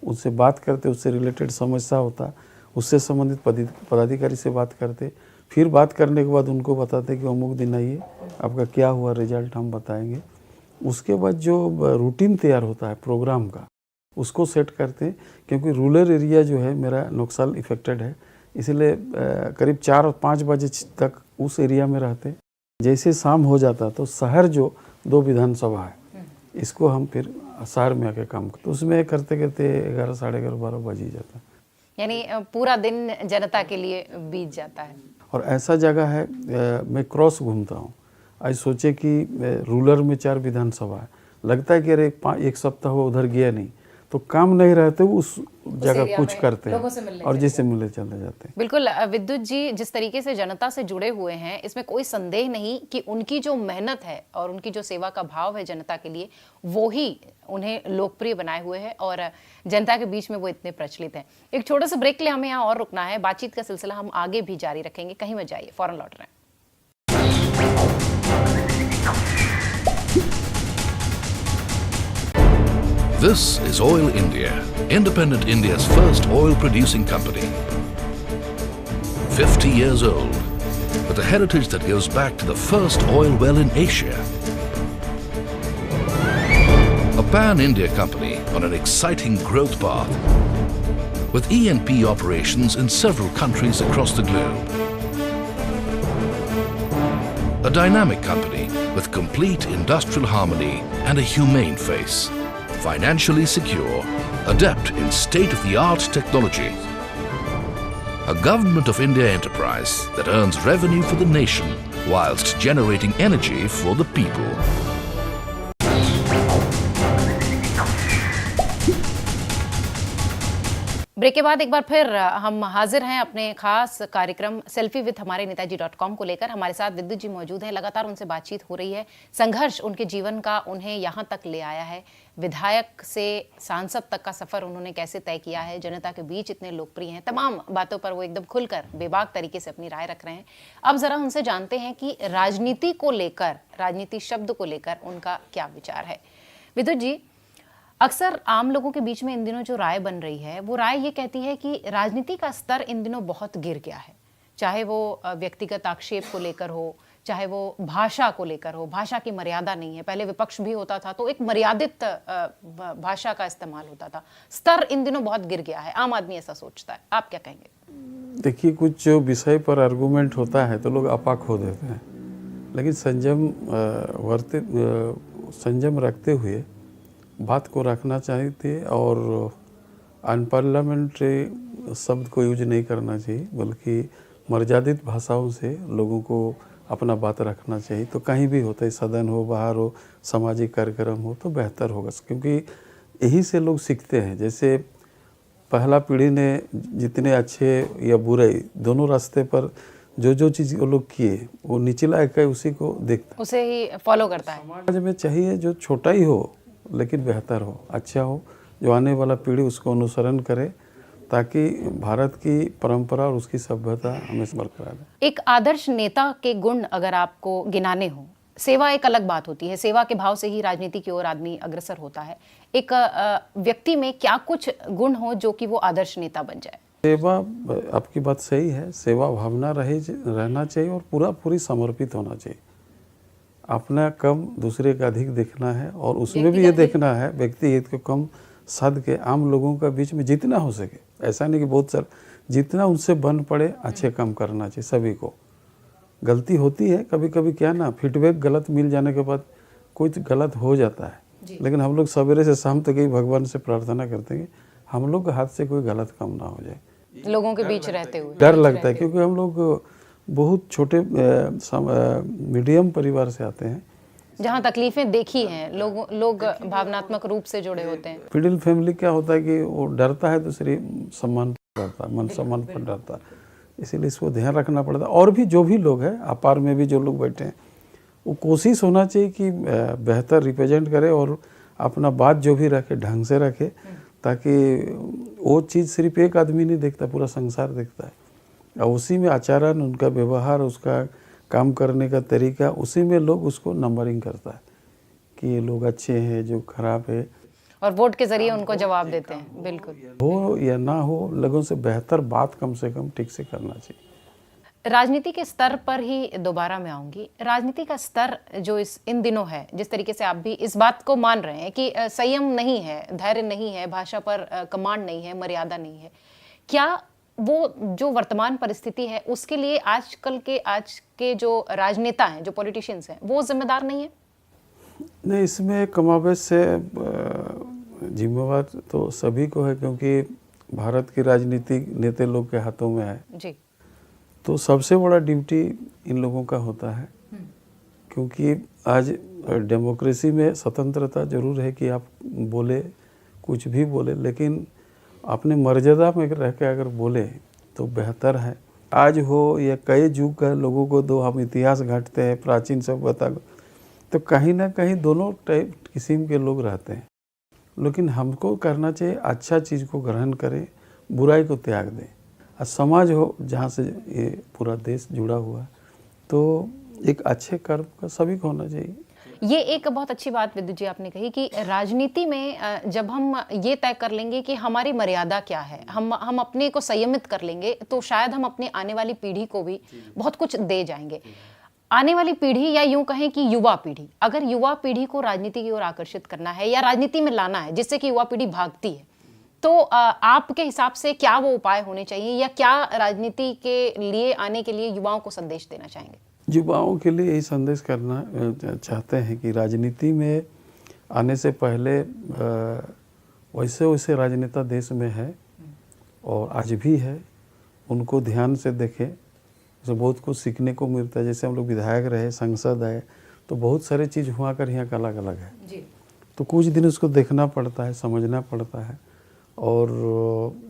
उससे बात करते, उससे रिलेटेड समस्या होता, उससे संबंधित पदाधिकारी से बात करते, फिर बात करने के बाद उनको बताते कि अमुक दिन आइए, आपका क्या हुआ रिजल्ट हम बताएंगे। उसके बाद जो रूटीन तैयार होता है प्रोग्राम का, उसको सेट करते हैं, क्योंकि रूरल एरिया जो है मेरा नक्सल इफेक्टेड है, इसलिए करीब 4-5 बजे तक उस एरिया में रहते। जैसे शाम हो जाता तो शहर जो 2 विधानसभा है, इसको हम फिर शहर में आके काम करते, तो उसमें करते करते 11, साढ़े 11, 12 बज ही जाता। यानी पूरा दिन जनता के लिए बीत जाता है। और ऐसा जगह है, मैं क्रॉस घूमता हूँ। आज सोचे कि रूरल में 4 विधानसभा है, लगता है कि अरे एक सप्ताह हुआ उधर गया नहीं, तो काम नहीं रहते उस जगह कुछ करते हैं और जिससे मिलने चले जाते हैं। बिल्कुल विद्युत जी, जिस तरीके से जनता से जुड़े हुए हैं, इसमें कोई संदेह नहीं कि उनकी जो मेहनत है और उनकी जो सेवा का भाव है जनता के लिए, वो ही उन्हें लोकप्रिय बनाए हुए है और जनता के बीच में वो इतने प्रचलित हैं। एक छोटा सा ब्रेक के लिए हमें यहाँ और रुकना है, बातचीत का सिलसिला हम आगे भी जारी रखेंगे, कहीं मत जाइए, फौरन लौट रहे हैं। This is Oil India, independent India's first oil producing company. 50 years old, with a heritage that goes back to the first oil well in Asia. A pan-India company on an exciting growth path, with E&P operations in several countries across the globe. A dynamic company with complete industrial harmony and a humane face. Financially secure, adept in state-of-the-art technology. A Government of India enterprise that earns revenue for the nation whilst generating energy for the people. Break के बाद एक बार फिर हम हाजिर हैं अपने खास कार्यक्रम सेल्फी विद हमारे नेताजी.com को लेकर। हमारे साथ विद्युत जी मौजूद हैं, लगातार उनसे बातचीत हो रही है। संघर्ष उनके जीवन का उन्हें यहाँ तक ले आया है, विधायक से सांसद तक का सफर उन्होंने कैसे तय किया है, जनता के बीच इतने लोकप्रिय हैं, तमाम बातों पर वो एकदम खुलकर बेबाक तरीके से अपनी राय रख रहे हैं। अब जरा उनसे जानते हैं कि राजनीति को लेकर, राजनीति शब्द को लेकर उनका क्या विचार है। विद्युत जी, अक्सर आम लोगों के बीच में इन दिनों जो राय बन रही है, वो राय ये कहती है कि राजनीति का स्तर इन दिनों बहुत गिर गया है, चाहे वो व्यक्तिगत आक्षेप को लेकर हो, चाहे वो भाषा को लेकर हो। भाषा की मर्यादा नहीं है, पहले विपक्ष भी होता था तो एक मर्यादित भाषा का इस्तेमाल होता था। स्तर इन दिनों बहुत गिर गया है, आम आदमी ऐसा सोचता है, आप क्या कहेंगे? देखिए, कुछ जो विषय पर आर्गूमेंट होता है तो लोग आपा खो देते हैं, लेकिन संयम रखते हुए बात को रखना चाहिए और अनपार्लियामेंट्री शब्द को यूज नहीं करना चाहिए, बल्कि मर्यादित भाषाओं से लोगों को अपना बात रखना चाहिए। तो कहीं भी होता है, सदन हो, बाहर हो, सामाजिक कार्यक्रम हो, तो बेहतर होगा, क्योंकि यही से लोग सीखते हैं। जैसे पहला पीढ़ी ने जितने अच्छे या बुरे दोनों रास्ते पर जो चीज़ वो लोग किए, वो निचला इकाई उसी को देखता, उसे ही फॉलो करता है। समाज में चाहिए जो छोटा ही हो लेकिन बेहतर हो, अच्छा हो, जो आने वाला पीढ़ी उसको अनुसरण करे, ताकि भारत की परंपरा और उसकी सभ्यता हमेशा बरकरार रहे। एक आदर्श नेता के गुण अगर आपको गिनाने हो, सेवा एक अलग बात होती है, सेवा के भाव से ही राजनीति की ओर आदमी अग्रसर होता है। एक व्यक्ति में क्या कुछ गुण हो जो कि वो आदर्श नेता बन जाए? सेवा, आपकी बात सही है, सेवा भावना रहना चाहिए और पूरी समर्पित होना चाहिए। अपना कम दूसरे का अधिक देखना है और उसमें भी ये देखना है व्यक्ति हित को कम साध के आम लोगों का बीच में जितना हो सके, ऐसा नहीं कि बहुत सारा, जितना उनसे बन पड़े अच्छे काम करना चाहिए। सभी को गलती होती है, कभी कभी क्या ना, फीडबैक गलत मिल जाने के बाद कुछ गलत हो जाता है, लेकिन हम लोग सवेरे से शाम तक ही भगवान से प्रार्थना करते हैं कि हम लोग के हाथ से कोई गलत काम ना हो जाए। लोगों के बीच रहते हुए डर लगता है, क्योंकि हम लोग बहुत छोटे मीडियम परिवार से आते हैं, जहाँ तकलीफें देखी हैं, लोग भावनात्मक रूप से जुड़े होते हैं। मिडिल फैमिली क्या होता है कि वो डरता है दूसरी सम्मान पर डरता है, मन सम्मान पर डरता है, इसीलिए इसको ध्यान रखना पड़ता है। और भी जो भी लोग हैं, अपार में भी जो लोग बैठे हैं, वो कोशिश होना चाहिए कि बेहतर रिप्रेजेंट करे और अपना बात जो भी रखे ढंग से रखे, ताकि वो चीज़ सिर्फ एक आदमी नहीं देखता, पूरा संसार देखता है। और उसी में आचरण, उनका व्यवहार, उसका काम करने का तरीका, उसी में लोग उसको नंबरिंग करता है कि ये लोग अच्छे हैं, जो खराब है, और वोट के जरिए उनको जवाब देते हैं। बिल्कुल, हो या ना हो, लोगों से बेहतर बात कम से कम ठीक से करना चाहिए। राजनीति के स्तर पर ही दोबारा मैं आऊंगी। राजनीति का स्तर जो इन दिनों है, जिस तरीके से आप भी इस बात को मान रहे हैं कि संयम नहीं है, धैर्य नहीं है, भाषा पर कमांड नहीं है, मर्यादा नहीं है, क्या वो जो वर्तमान परिस्थिति है उसके लिए आज के जो राजनेता हैं, जो पॉलिटिशियंस हैं, वो जिम्मेदार नहीं है? नहीं, इसमें कमाबेश से जिम्मेवार तो सभी को है, क्योंकि भारत की राजनीति नेता लोग के हाथों में है जी। तो सबसे बड़ा ड्यूटी इन लोगों का होता है, क्योंकि आज डेमोक्रेसी में स्वतंत्रता जरूर है कि आप बोले, कुछ भी बोले, लेकिन अपने मर्यादा में रह के अगर बोले तो बेहतर है। आज हो या कई युग का लोगों को दो हम इतिहास घाटते हैं, प्राचीन सभ्यता को, तो कहीं ना कहीं दोनों टाइप किस्म के लोग रहते हैं, लेकिन हमको करना चाहिए अच्छा चीज़ को ग्रहण करें, बुराई को त्याग दें। और समाज हो जहाँ से ये पूरा देश जुड़ा हुआ है, तो एक अच्छे कर्म का सभी को होना चाहिए। ये एक बहुत अच्छी बात विद्युत जी आपने कही कि राजनीति में जब हम ये तय कर लेंगे कि हमारी मर्यादा क्या है, हम अपने को संयमित कर लेंगे, तो शायद हम अपने आने वाली पीढ़ी को भी बहुत कुछ दे जाएंगे। आने वाली पीढ़ी, या यूं कहें कि युवा पीढ़ी, अगर युवा पीढ़ी को राजनीति की ओर आकर्षित करना है या राजनीति में लाना है जिससे कि युवा पीढ़ी भागती है, तो आपके हिसाब से क्या वो उपाय होने चाहिए, या क्या राजनीति के लिए आने के लिए युवाओं को संदेश देना चाहेंगे? युवाओं के लिए यही संदेश करना चाहते हैं कि राजनीति में आने से पहले वैसे वैसे राजनेता देश में है और आज भी है, उनको ध्यान से देखें, उससे बहुत कुछ सीखने को मिलता है। जैसे हम लोग विधायक रहे, सांसद है, तो बहुत सारे चीज़ हुआ कर यहाँ का अलग अलग है जी। तो कुछ दिन उसको देखना पड़ता है, समझना पड़ता है, और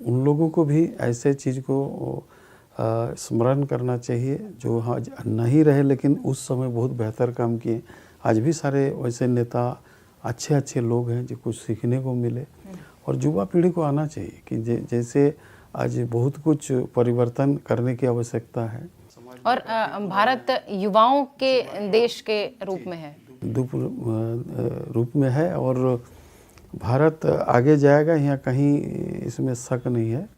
उन लोगों को भी ऐसे चीज़ को स्मरण करना चाहिए जो हाँ नहीं रहे लेकिन उस समय बहुत बेहतर काम किए। आज भी सारे वैसे नेता अच्छे अच्छे लोग हैं जो कुछ सीखने को मिले, और युवा पीढ़ी को आना चाहिए कि जैसे आज बहुत कुछ परिवर्तन करने की आवश्यकता है। और भारत युवाओं के देश के रूप में है, रूप में है, और भारत आगे जाएगा, यहाँ कहीं इसमें शक नहीं है,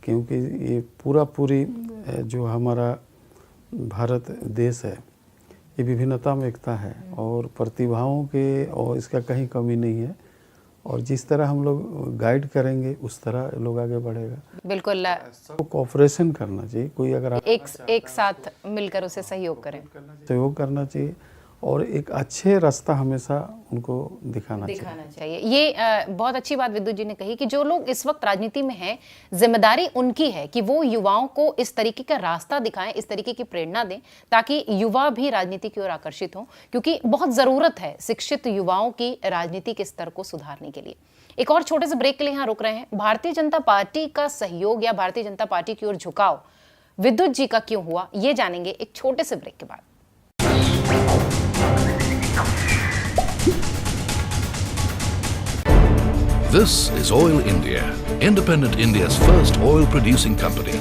क्योंकि ये पूरी जो हमारा भारत देश है ये विभिन्नता में एकता है, और प्रतिभाओं के और इसका कहीं कमी नहीं है, और जिस तरह हम लोग गाइड करेंगे उस तरह लोग आगे बढ़ेगा। बिल्कुल, तो कोऑपरेशन करना चाहिए, कोई अगर एक साथ मिलकर उसे सहयोग करें, सहयोग करना चाहिए, और एक अच्छे रास्ता हमेशा उनको दिखाना चाहिए। ये बहुत अच्छी बात विद्युत जी ने कही कि जो लोग इस वक्त राजनीति में हैं, जिम्मेदारी उनकी है कि वो युवाओं को इस तरीके का रास्ता दिखाएं, इस तरीके की प्रेरणा दें, ताकि युवा भी राजनीति की ओर आकर्षित हों, क्योंकि बहुत जरूरत है शिक्षित युवाओं की राजनीति के स्तर को सुधारने के लिए। एक और छोटे से ब्रेक के लिए यहाँ रुक रहे हैं। भारतीय जनता पार्टी का सहयोग या भारतीय जनता पार्टी की ओर झुकाव विद्युत जी का क्यों हुआ, ये जानेंगे एक छोटे से ब्रेक के बाद। This is Oil India, independent India's first oil producing company.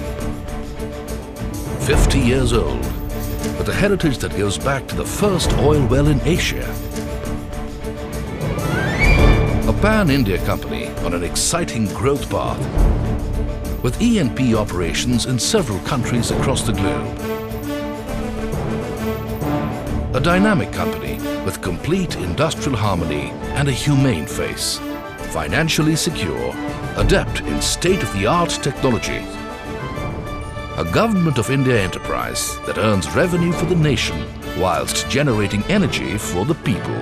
50 years old, with a heritage that goes back to the first oil well in Asia. A pan-India company on an exciting growth path, with E&P operations in several countries across the globe. A dynamic company with complete industrial harmony and a humane face. Financially secure, adept in state-of-the-art technology. A Government of India enterprise that earns revenue for the nation whilst generating energy for the people.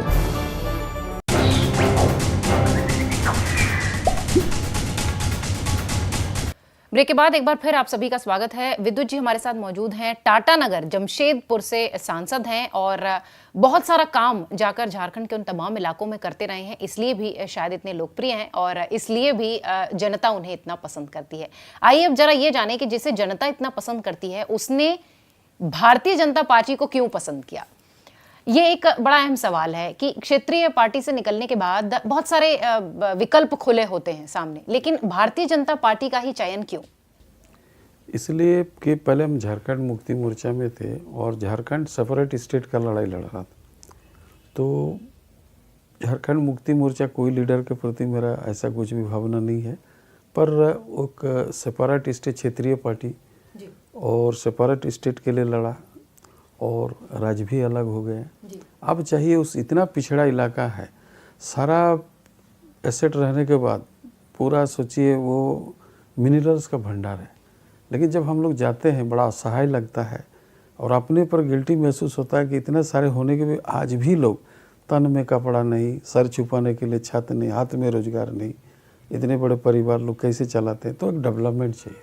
Break के बाद एक बार फिर आप सभी का स्वागत है। विद्युत जी हमारे साथ मौजूद हैं, टाटा नगर जमशेदपुर से सांसद हैं, और बहुत सारा काम जाकर झारखंड के उन तमाम इलाकों में करते रहे हैं, इसलिए भी शायद इतने लोकप्रिय हैं और इसलिए भी जनता उन्हें इतना पसंद करती है। आइए अब जरा ये जाने कि जिसे जनता इतना पसंद करती है उसने भारतीय जनता पार्टी को क्यों पसंद किया। ये एक बड़ा अहम सवाल है कि क्षेत्रीय पार्टी से निकलने के बाद बहुत सारे विकल्प खुले होते हैं सामने, लेकिन भारतीय जनता पार्टी का ही चयन क्यों? इसलिए कि पहले हम झारखंड मुक्ति मोर्चा में थे और झारखंड सेपरेट स्टेट का लड़ाई लड़ रहा था, तो झारखंड मुक्ति मोर्चा कोई लीडर के प्रति मेरा ऐसा कुछ भी भावना नहीं है, पर एक सेपरेट स्टेट क्षेत्रीय पार्टी और सेपरेट स्टेट के लिए लड़ा और राज्य भी अलग हो गए। अब चाहिए उस इतना पिछड़ा इलाका है, सारा एसेट रहने के बाद पूरा सोचिए वो मिनरल्स का भंडार है, लेकिन जब हम लोग जाते हैं बड़ा असहाय लगता है और अपने पर गिल्टी महसूस होता है कि इतने सारे होने के भी आज भी लोग तन में कपड़ा नहीं, सर छुपाने के लिए छत नहीं, हाथ में रोजगार नहीं, इतने बड़े परिवार लोग कैसे चलाते हैं। तो एक डेवलपमेंट चाहिए।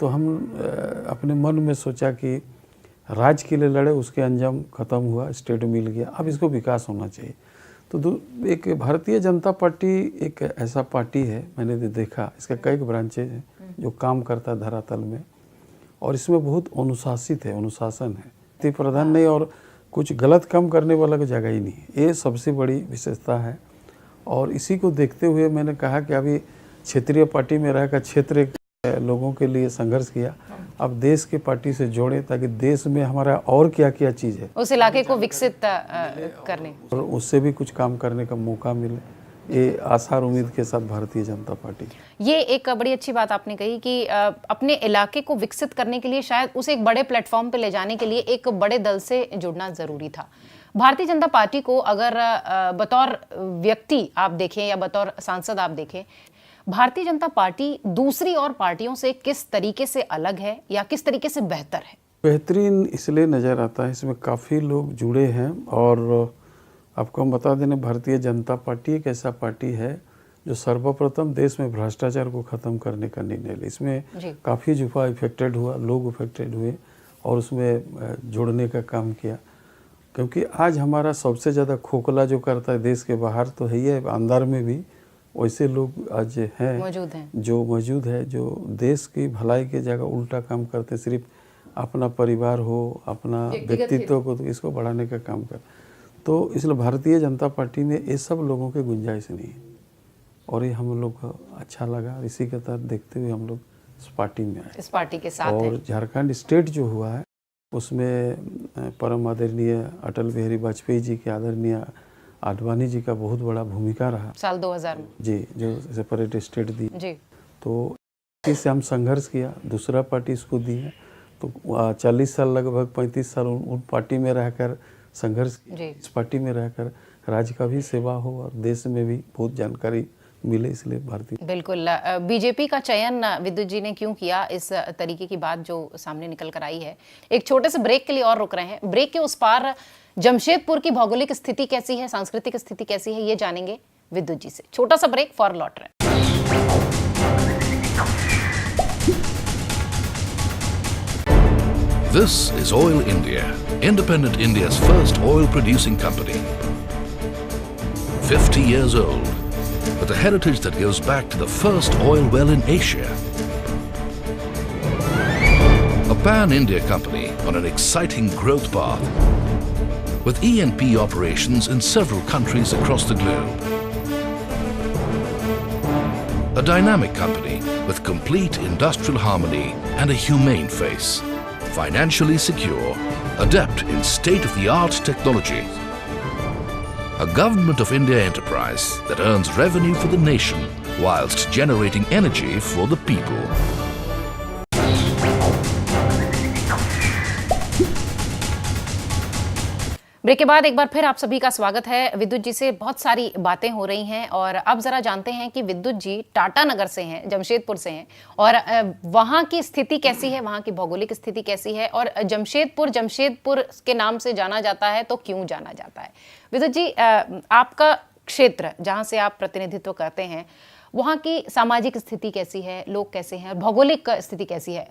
तो हम अपने मन में सोचा कि राज्य के लिए लड़े, उसके अंजाम खत्म हुआ, स्टेट मिल गया, अब इसको विकास होना चाहिए। तो एक भारतीय जनता पार्टी एक ऐसा पार्टी है, मैंने देखा इसका कई ब्रांचेज हैं जो काम करता है धरातल में, और इसमें बहुत अनुशासित है, अनुशासन है, व्यक्ति प्रधान नहीं और कुछ गलत काम करने वाला को जगह ही नहीं है। ये सबसे बड़ी विशेषता है। और इसी को देखते हुए मैंने कहा कि अभी क्षेत्रीय पार्टी में रहकर क्षेत्र के लोगों के लिए संघर्ष किया, अब देश की पार्टी से जोड़े ताकि देश में हमारा और क्या क्या चीज़ है उस इलाके को विकसित करने और उससे भी कुछ काम करने का मौका मिले, ये आशा और उम्मीद के साथ भारतीय जनता पार्टी। ये एक बड़ी अच्छी बात आपने कही कि अपने इलाके को विकसित करने के लिए शायद उसे एक बड़े प्लेटफॉर्म पे ले जाने के लिए एक बड़े दल से जुड़ना जरूरी था। भारतीय जनता पार्टी को अगर बतौर व्यक्ति आप देखें या बतौर सांसद आप देखें, भारतीय जनता पार्टी दूसरी और पार्टियों से किस तरीके से अलग है या किस तरीके से बेहतर है? बेहतरीन इसलिए नज़र आता है, इसमें काफ़ी लोग जुड़े हैं। और आपको हम बता दें, भारतीय जनता पार्टी एक ऐसा पार्टी है जो सर्वप्रथम देश में भ्रष्टाचार को ख़त्म करने का निर्णय लिया। इसमें काफ़ी जुफा इफेक्टेड हुआ, लोग इफेक्टेड हुए और उसमें जोड़ने का काम किया। क्योंकि आज हमारा सबसे ज़्यादा खोखला जो करता है देश के बाहर तो है ही है, अंदर में भी वैसे लोग आज हैं जो मौजूद है, जो देश की भलाई के जगह उल्टा काम करते, सिर्फ अपना परिवार हो, अपना व्यक्तित्व को, तो इसको बढ़ाने का काम कर। तो इसलिए भारतीय जनता पार्टी में ये सब लोगों के गुंजाइश नहीं है और ये हम लोग को अच्छा लगा। इसी के तहत देखते हुए हम लोग इस पार्टी में आए, इस पार्टी के साथ। और झारखंड स्टेट जो हुआ है उसमें परम आदरणीय अटल बिहारी वाजपेयी जी के आदरणीय आडवाणी जी का बहुत बड़ा भूमिका रहा साल 2000 में जी, जो सेपरेट स्टेट दी जी। तो इससे हम संघर्ष किया, दूसरा पार्टी इसको दी है। तो 40 साल लगभग 35 साल उन पार्टी में रहकर संघर्ष किया, इस पार्टी में रहकर राज्य का भी सेवा हो और देश में भी बहुत जानकारी मिले, इसलिए भारतीय। बिल्कुल। बीजेपी का चयन विद्युत जी ने क्यों किया, इस तरीके की बात जो सामने निकल कर आई है। एक छोटे से ब्रेक के लिए और रुक रहे हैं। ब्रेक के उस पार जमशेदपुर की भौगोलिक स्थिति कैसी है, सांस्कृतिक स्थिति कैसी है, ये जानेंगे विद्युत जी से। छोटा सा ब्रेक, फौरन लौट रहे हैं। This is Oil India, independent India's first oil producing company. 50 years old, with a heritage that goes back to the first oil well in Asia. A pan-India company on an exciting growth path, with E&P operations in several countries across the globe. A dynamic company with complete industrial harmony and a humane face. Financially secure, adept in state-of-the-art technology. A Government of India enterprise that earns revenue for the nation whilst generating energy for the people. Break के बाद एक बार फिर आप सभी का स्वागत है। विद्युत जी से बहुत सारी बातें हो रही हैं और अब जरा जानते हैं कि विद्युत जी टाटा नगर से हैं, जमशेदपुर से हैं, और वहाँ की स्थिति कैसी है, वहाँ की भौगोलिक स्थिति कैसी है, और जमशेदपुर के नाम से जाना जाता है तो क्यों जाना जाता है। विद्युत जी, आपका क्षेत्र जहाँ से आप प्रतिनिधित्व करते हैं, वहाँ की सामाजिक स्थिति कैसी है, लोग कैसे हैं, भौगोलिक स्थिति कैसी है?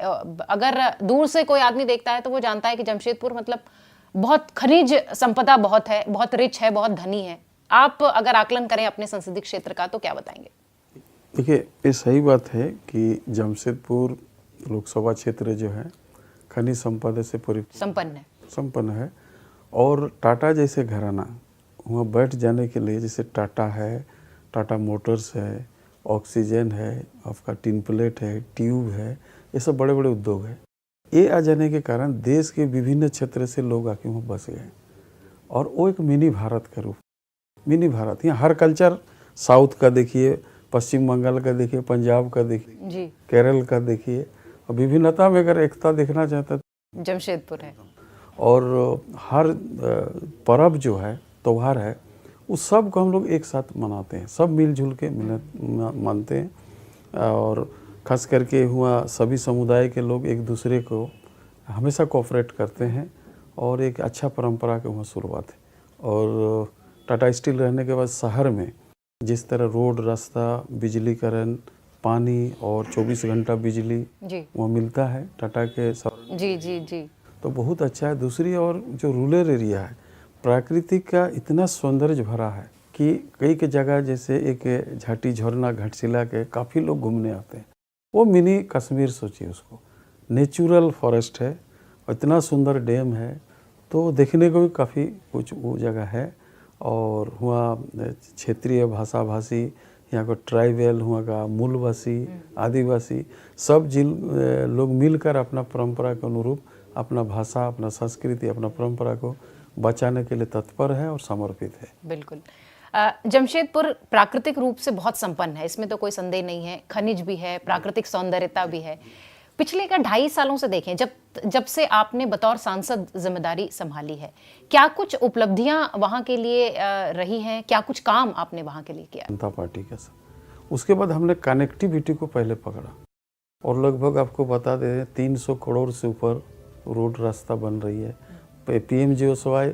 अगर दूर से कोई आदमी देखता है तो वो जानता है कि जमशेदपुर मतलब बहुत खनिज संपदा बहुत है, बहुत रिच है, बहुत धनी है। आप अगर आकलन करें अपने संसदीय क्षेत्र का तो क्या बताएंगे? देखिए, ये सही बात है कि जमशेदपुर लोकसभा क्षेत्र जो है खनिज संपदा से संपन्न है और टाटा जैसे घराना वहाँ बैठ जाने के लिए, जैसे टाटा है, टाटा मोटर्स है, ऑक्सीजन है, आपका टिन प्लेट है, ट्यूब है, ये सब बड़े बड़े उद्योग है। ये आ जाने के कारण देश के विभिन्न क्षेत्र से लोग आके वहाँ बस गए और वो एक मिनी भारत का रूप, मिनी भारत। यहाँ हर कल्चर, साउथ का देखिए, पश्चिम बंगाल का देखिए, पंजाब का देखिए, केरल का देखिए, और विभिन्नता में अगर एकता देखना चाहते हैं जमशेदपुर है। और हर पर्व जो है, त्यौहार है, उस सब को हम लोग एक साथ मनाते हैं, सब मिलजुल के मानते हैं। और खास करके हुआ सभी समुदाय के लोग एक दूसरे को हमेशा कोऑपरेट करते हैं और एक अच्छा परंपरा के वहाँ शुरुआत है। और टाटा स्टील रहने के बाद शहर में जिस तरह रोड, रास्ता, बिजलीकरण, पानी और 24 घंटा बिजली वहाँ मिलता है टाटा के जी, तो बहुत अच्छा है। दूसरी और जो रूरल एरिया है, प्राकृतिक का इतना सौंदर्य भरा है कि कई के जगह जैसे एक झाटी, झरना, घाटशिला के काफ़ी लोग घूमने आते हैं। वो मिनी कश्मीर सोचिए उसको, नेचुरल फॉरेस्ट है, इतना सुंदर डैम है, तो देखने को भी काफ़ी कुछ वो जगह है। और हुआ क्षेत्रीय भाषा भाषी, यहाँ का ट्राइबल, हुआ का मूलवासी, आदिवासी, सब लोग मिलकर अपना परंपरा के अनुरूप अपना भाषा, अपना संस्कृति, अपना परंपरा को बचाने के लिए तत्पर है और समर्पित है। बिल्कुल। जमशेदपुर प्राकृतिक रूप से बहुत संपन्न है, इसमें तो कोई संदेह नहीं है। खनिज भी है, प्राकृतिक सौंदर्यता भी है। पिछले का 2.5 सालों से देखें, जब से आपने बतौर सांसद जिम्मेदारी संभाली है, क्या कुछ उपलब्धियां वहां के लिए रही हैं? क्या कुछ काम आपने वहां के लिए किया? जनता पार्टी का सब। उसके बाद हमने कनेक्टिविटी को पहले पकड़ा और लगभग आपको बता दें 300 करोड़ से ऊपर रोड, रास्ता बन रही है। PMGSY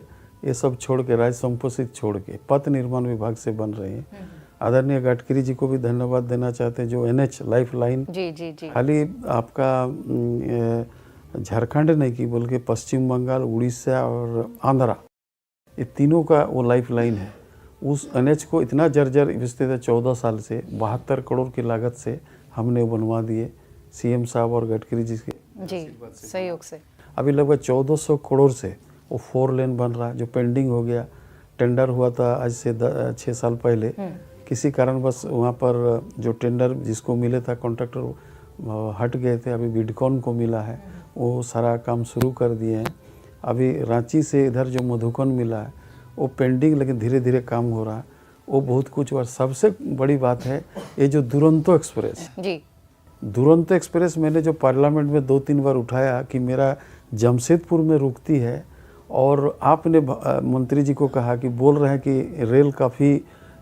ये सब छोड़ के, राज्य संपोषित छोड़ के पथ निर्माण विभाग से बन रहे हैं। आदरणीय गडकरी जी को भी धन्यवाद देना चाहते हैं, जो NH लाइफ लाइन जी खाली आपका झारखंड नहीं की बल्कि पश्चिम बंगाल, उड़ीसा और आंध्रा, ये तीनों का वो लाइफ लाइन है। उस NH को इतना जर्जर स्थित है, 14 साल से 72 करोड़ की लागत से हमने वो बनवा दिए, CM साहब और गडकरी जी के सहयोग से। अभी लगभग 1400 करोड़ से वो 4 लेन बन रहा है, जो पेंडिंग हो गया। टेंडर हुआ था आज से 6 साल पहले, किसी कारणवश वहाँ पर जो टेंडर जिसको मिले था कॉन्ट्रैक्टर हट गए थे, अभी बिडकॉन को मिला है, वो सारा काम शुरू कर दिए हैं। अभी रांची से इधर जो मधुकन मिला है वो पेंडिंग, लेकिन धीरे धीरे काम हो रहा है, वो बहुत कुछ। और सबसे बड़ी बात है ये जो दुरंतो एक्सप्रेस जी, दुरंतो एक्सप्रेस मैंने जो पार्लियामेंट में 2-3 बार उठाया कि मेरा जमशेदपुर में रुकती है, और आपने मंत्री जी को कहा कि बोल रहे हैं कि रेल काफ़ी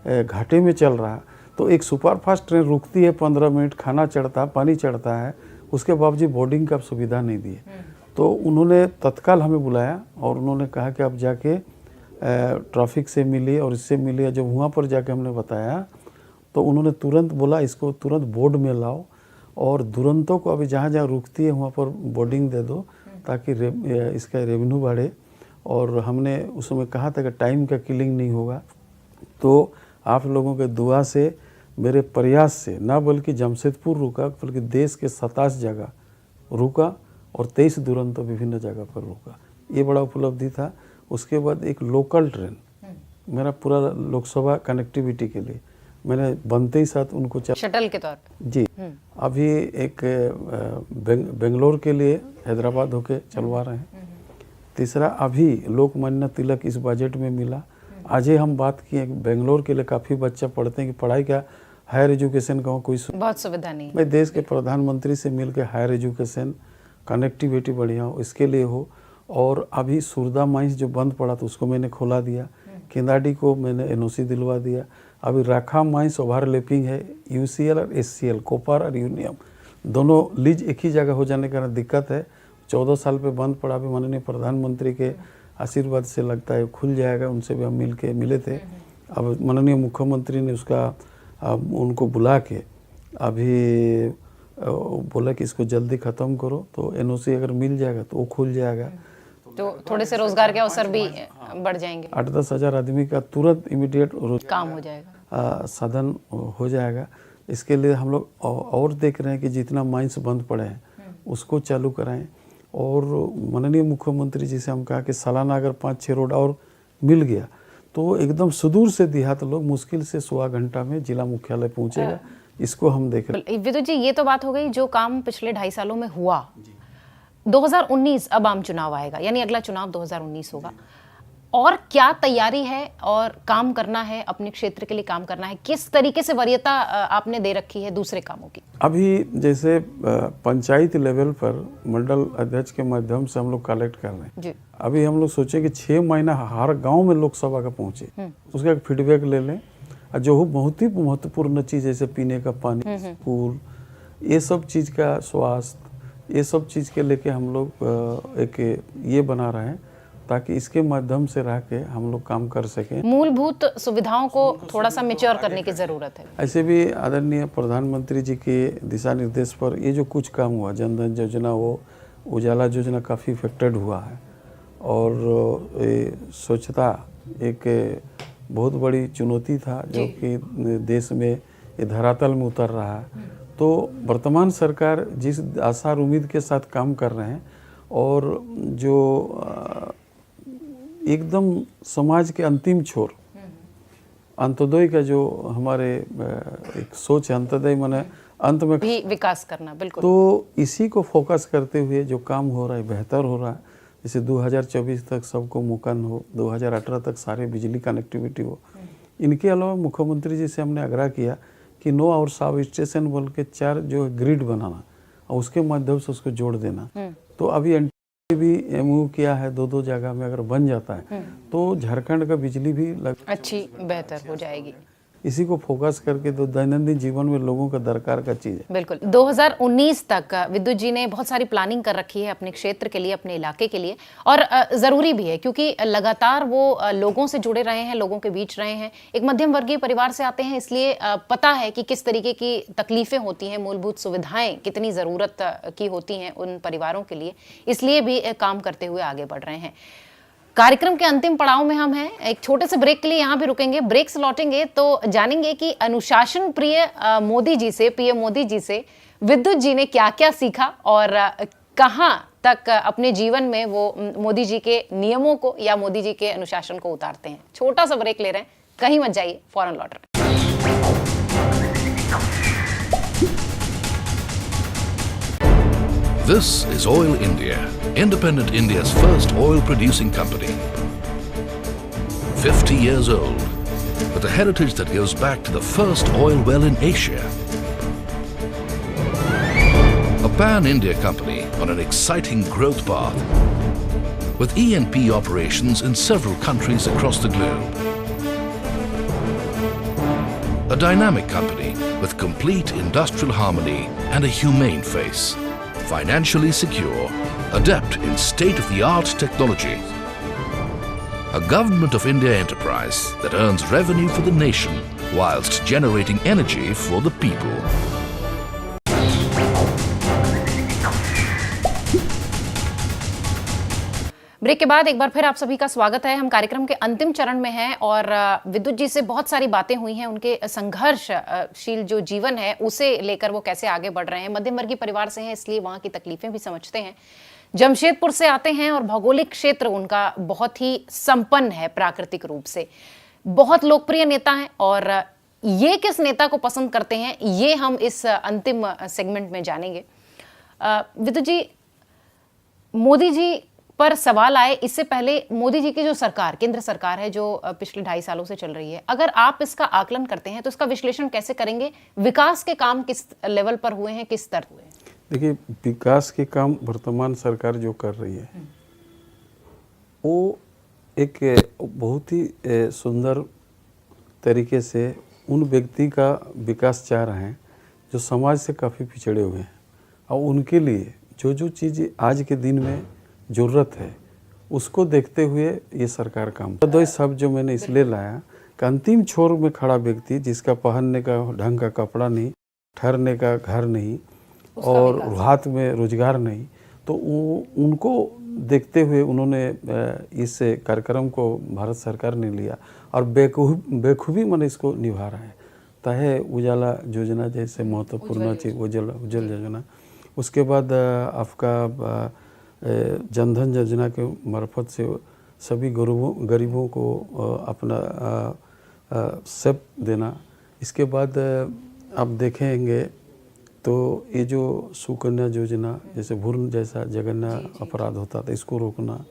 घाटे में चल रहा, तो एक सुपरफास्ट ट्रेन रुकती है 15 मिनट, खाना चढ़ता, पानी चढ़ता है, उसके बावजूद बोर्डिंग का सुविधा नहीं दी है। तो उन्होंने तत्काल हमें बुलाया और उन्होंने कहा कि आप जाके ट्रैफिक से मिलिए और इससे मिलिए। जब वहाँ पर जाके हमने बताया तो उन्होंने तुरंत बोला इसको तुरंत बोर्ड में लाओ और दुरंतों को अभी जहाँ जहाँ रुकती है वहाँ पर बोर्डिंग दे दो ताकि इसका रेवेन्यू बढ़े। और हमने उस समय कहा था कि टाइम का किलिंग नहीं होगा। तो आप लोगों के दुआ से, मेरे प्रयास से, ना बल्कि जमशेदपुर रुका बल्कि देश के 27 जगह रुका और 23 दुरंतो विभिन्न जगह पर रुका। ये बड़ा उपलब्धि था। उसके बाद एक लोकल ट्रेन मेरा पूरा लोकसभा कनेक्टिविटी के लिए मैंने बनते ही साथ उनको शटल के तौर पे जी अभी एक बेंगलोर के लिए हैदराबाद होके चलवा रहे हैं। तीसरा अभी लोकमान्य तिलक इस बजट में मिला। आज ही हम बात किए बेंगलोर के लिए काफ़ी बच्चा पढ़ते हैं कि पढ़ाई का हायर एजुकेशन का कोई बहुत सुविधा नहीं। मैं देश के प्रधानमंत्री से मिलकर हायर एजुकेशन कनेक्टिविटी बढ़िया हो इसके लिए हो। और अभी सुरदा माइंस जो बंद पड़ा था उसको मैंने खोला दिया। केंदाडी को मैंने NOC दिलवा दिया। अभी राखा माइंस ओवरलैपिंग है। UCL और SCL कोपर और यूनियम दोनों लीज एक ही जगह हो जाने का दिक्कत है। 14 साल पे बंद पड़ा। अभी माननीय प्रधानमंत्री के आशीर्वाद से लगता है खुल जाएगा। उनसे भी हम मिले थे। अब माननीय मुख्यमंत्री ने उसका उनको बुला के अभी बोला कि इसको जल्दी ख़त्म करो तो NOC अगर मिल जाएगा तो वो खुल जाएगा तो थोड़े से रोजगार के अवसर भी बढ़ जाएंगे। 8-10 हज़ार आदमी का तुरंत इमीडिएट काम हो जाएगा, साधन हो जाएगा। इसके लिए हम लोग और देख रहे हैं कि जितना माइंस बंद पड़े हैं उसको चालू कराएं। और माननीय मुख्यमंत्री जी से हम कहा कि सालाना अगर 5-6 रोड और मिल गया तो एकदम सुदूर से देहात लोग मुश्किल से 1.25 घंटा में जिला मुख्यालय पहुंचेगा। इसको हम देख रहे हैं। विद्युत जी, ये तो बात हो गई जो काम पिछले 2.5 सालों में हुआ। 2019 अब आम चुनाव आएगा, यानी अगला चुनाव 2019 होगा। और क्या तैयारी है और काम करना है, अपने क्षेत्र के लिए काम करना है, किस तरीके से वरीयता आपने दे रखी है दूसरे कामों की? अभी जैसे पंचायत लेवल पर मंडल अध्यक्ष के माध्यम से हम लोग कलेक्ट कर रहे हैं जी। अभी हम लोग सोचे कि 6 महीना हर गांव में लोकसभा का पहुंचे, उसका एक फीडबैक ले लें। और जो बहुत ही महत्वपूर्ण चीज़ जैसे पीने का पानी, स्कूल, ये सब चीज़ का स्वास्थ्य, ये सब चीज़ के लेके हम लोग एक ये बना रहे हैं ताकि इसके माध्यम से रह के हम लोग काम कर सकें। मूलभूत सुविधाओं को थोड़ा सा मैच्योर करने की जरूरत है। ऐसे भी आदरणीय प्रधानमंत्री जी के दिशा निर्देश पर ये जो कुछ काम हुआ, जनधन योजना हो, उजाला योजना काफ़ी इफेक्टेड हुआ है। और ये स्वच्छता एक बहुत बड़ी चुनौती था जो कि देश में ये धरातल में उतर रहा है। तो वर्तमान सरकार जिस आशा और उम्मीद के साथ काम कर रहे हैं और जो एकदम समाज के अंतिम छोर अंत्योदय का जो हमारे एक सोच है, अंत्योदय माने अंत में भी विकास करना, बिल्कुल। तो इसी को फोकस करते हुए जो काम हो रहा है बेहतर हो रहा है। जैसे 2024 तक सबको मुकन हो, 2018 तक सारे बिजली कनेक्टिविटी हो। इनके अलावा मुख्यमंत्री जी से हमने आग्रह किया कि 9 और सब स्टेशन बोल के 4 जो ग्रिड बनाना और उसके माध्यम से उसको जोड़ देना। तो अभी भी एमओयू किया है 2-2 जगह में, अगर बन जाता है तो झारखंड का बिजली भी अच्छी बेहतर हो जाएगी। इसी को फोकस करके तो दैनंदिन जीवन में लोगों का दरकार का चीज़ है। बिल्कुल। 2019 तक विद्युत जी ने बहुत सारी प्लानिंग कर रखी है अपने क्षेत्र के लिए, अपने इलाके के लिए, और ज़रूरी भी है क्योंकि लगातार वो लोगों से जुड़े रहे हैं, लोगों के बीच रहे हैं। एक मध्यम वर्गीय परिवार से आते हैं, इसलिए पता है कि किस तरीके की तकलीफ़ें होती हैं, मूलभूत सुविधाएं कितनी ज़रूरत की होती हैं उन परिवारों के लिए, इसलिए भी काम करते हुए आगे बढ़ रहे हैं। कार्यक्रम के अंतिम पड़ाव में हम हैं। एक छोटे से ब्रेक के लिए यहाँ भी रुकेंगे। ब्रेक से लौटेंगे तो जानेंगे कि अनुशासन प्रिय मोदी जी से, पीएम मोदी जी से विद्युत जी ने क्या क्या सीखा और कहाँ तक अपने जीवन में वो मोदी जी के नियमों को या मोदी जी के अनुशासन को उतारते हैं। छोटा सा ब्रेक ले रहे हैं, कहीं मत जाइए, फौरन लौट रहे हैं। This is Oil India, independent India's first oil producing company. 50 years old, with a heritage that goes back to the first oil well in Asia. A pan-India company on an exciting growth path, with E&P operations in several countries across the globe. A dynamic company with complete industrial harmony and a humane face. Financially secure, adept in state-of-the-art technology. A Government of India enterprise that earns revenue for the nation whilst generating energy for the people. Break के बाद एक बार फिर आप सभी का स्वागत है। हम कार्यक्रम के अंतिम चरण में हैं और विद्युत जी से बहुत सारी बातें हुई हैं, उनके संघर्षशील जो जीवन है उसे लेकर वो कैसे आगे बढ़ रहे हैं। मध्यम वर्गीय परिवार से हैं, इसलिए वहाँ की तकलीफें भी समझते हैं। जमशेदपुर से आते हैं और भौगोलिक क्षेत्र उनका बहुत ही संपन्न है प्राकृतिक रूप से। बहुत लोकप्रिय नेता हैं और ये किस नेता को पसंद करते हैं ये हम इस अंतिम सेगमेंट में जानेंगे। विद्युत जी, मोदी जी पर सवाल आए इससे पहले मोदी जी की जो सरकार, केंद्र सरकार है जो पिछले 2.5 सालों से चल रही है, अगर आप इसका आकलन करते हैं तो इसका विश्लेषण कैसे करेंगे? विकास के काम किस लेवल पर हुए हैं, किस स्तर हुए हैं? देखिए, विकास के काम वर्तमान सरकार जो कर रही है वो एक बहुत ही सुंदर तरीके से उन व्यक्ति का विकास चाह रहे हैं जो समाज से काफ़ी पिछड़े हुए हैं, और उनके लिए जो जो चीज़ आज के दिन में ज़रूरत है उसको देखते हुए ये सरकार काम। दो शब्द जो मैंने इसलिए लाया कि अंतिम छोर में खड़ा व्यक्ति जिसका पहनने का ढंग का कपड़ा नहीं, ठहरने का घर नहीं और हाथ में रोजगार नहीं, तो उनको देखते हुए उन्होंने इस कार्यक्रम को भारत सरकार ने लिया और बेखूबी मन इसको निभा रहा है। चाहे उजाला योजना जैसे महत्वपूर्ण चीज, उज्जवल योजना, उसके बाद आपका जनधन योजना के मार्फत से सभी गरीबों को अपना सेप देना। इसके बाद आप देखेंगे तो ये जो सुकन्या योजना, जैसे भ्रूण जैसा जघन्य अपराध होता था, इसको रोकना,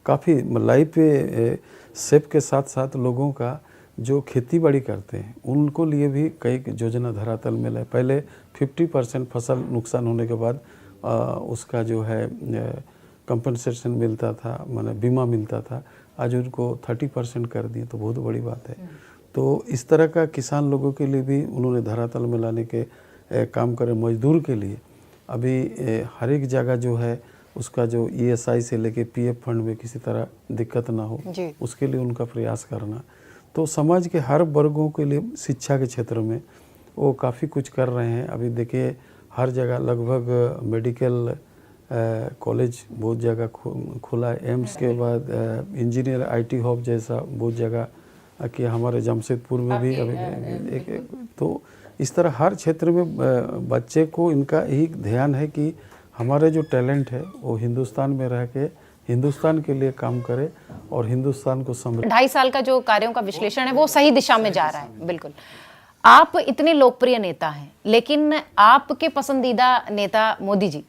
काफ़ी लाइफ पे सेब के साथ साथ लोगों का जो खेती बाड़ी करते हैं उनको लिए भी कई योजना धरातल में लाए। पहले 50% फसल नुकसान होने के बाद उसका जो है कंपनसेशन मिलता था, माने बीमा मिलता था। आज उनको 30% कर दिए, तो बहुत बड़ी बात है। तो इस तरह का किसान लोगों के लिए भी उन्होंने धरातल में लाने के काम करे। मजदूर के लिए अभी हर एक जगह जो है उसका जो ESI से लेके PF फंड में किसी तरह दिक्कत ना हो, उसके लिए उनका प्रयास करना। तो समाज के हर वर्गों के लिए शिक्षा के क्षेत्र में वो काफ़ी कुछ कर रहे हैं। अभी देखिए हर जगह लगभग मेडिकल कॉलेज बहुत जगह खुला है। एम्स के बाद इंजीनियर IT हब जैसा बहुत जगह कि हमारे जमशेदपुर में भी अभी एक तो इस तरह हर क्षेत्र में बच्चे को इनका यही ध्यान है कि हमारे जो टैलेंट है वो हिंदुस्तान में रह के हिंदुस्तान के लिए काम करे और हिंदुस्तान को समृद्ध। 2.5 साल का जो कार्यों का विश्लेषण है वो सही दिशा में जा रहा है। बिल्कुल, आप इतने लोकप्रिय नेता हैं, लेकिन आपके पसंदीदा नेता मोदी जी,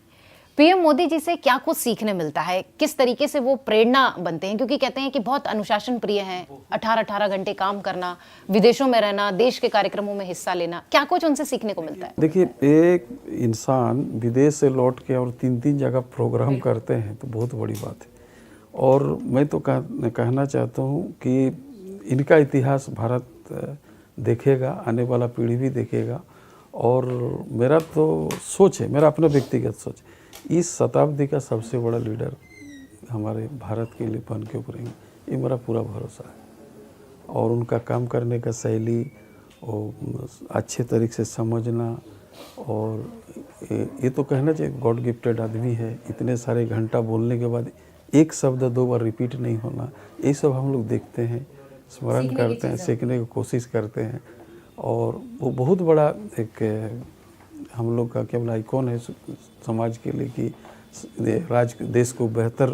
PM मोदी जी से क्या कुछ सीखने मिलता है? किस तरीके से वो प्रेरणा बनते हैं? क्योंकि कहते हैं कि बहुत अनुशासन प्रिय हैं, 18-18 घंटे काम करना, विदेशों में रहना, देश के कार्यक्रमों में हिस्सा लेना, क्या कुछ उनसे सीखने को मिलता है? देखिए, एक इंसान विदेश से लौट के और 3-3 जगह प्रोग्राम करते हैं तो बहुत बड़ी बात है। और मैं तो कहना चाहता हूँ कि इनका इतिहास भारत देखेगा, आने वाला पीढ़ी भी देखेगा। और मेरा तो सोच है, मेरा अपना व्यक्तिगत सोच, इस शताब्दी का सबसे बड़ा लीडर हमारे भारत के लिए बन के उभरेंगे, ये मेरा पूरा भरोसा है। और उनका काम करने का शैली और अच्छे तरीके से समझना, और ये तो कहना चाहिए गॉड गिफ्टेड आदमी है। इतने सारे घंटा बोलने के बाद एक शब्द 2 बार रिपीट नहीं होना, ये सब हम लोग देखते हैं, स्मरण करते हैं, सीखने की कोशिश करते हैं। और वो बहुत बड़ा एक हम लोग का केवल आइकॉन है समाज के लिए कि देश को बेहतर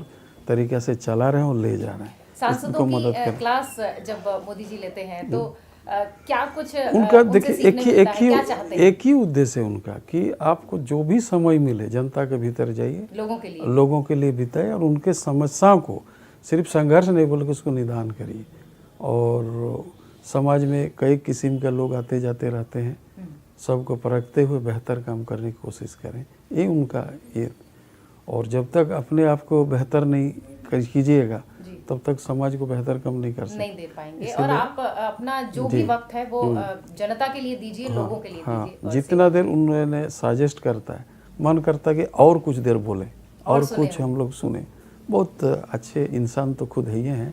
तरीके से चला रहे हैं और ले जा रहे हैं। सांसदों की क्लास जब मोदी जी लेते हैं तो क्या कुछ उनका देखिए एक ही उद्देश्य है उनका कि आपको जो भी समय मिले जनता के भीतर जाइए, लोगों के लिए बिताए और उनके समस्याओं को सिर्फ संघर्ष नहीं बल्कि उसको निदान करिए। और समाज में कई किस्म के लोग आते जाते रहते हैं, सबको परखते हुए बेहतर काम करने की कोशिश करें, ये उनका ये। और जब तक अपने आप को बेहतर नहीं कीजिएगा तब तक समाज को बेहतर काम नहीं कर सकते, नहीं दे पाएंगे। और आप अपना जो भी वक्त है वो जनता के लिए दीजिए, लोगों के लिए दीजिए। जितना देर उन्होंने सजेस्ट करता है, मन करता है कि और कुछ देर बोले और कुछ हम लोग सुने। बहुत अच्छे इंसान तो खुद ही हैं,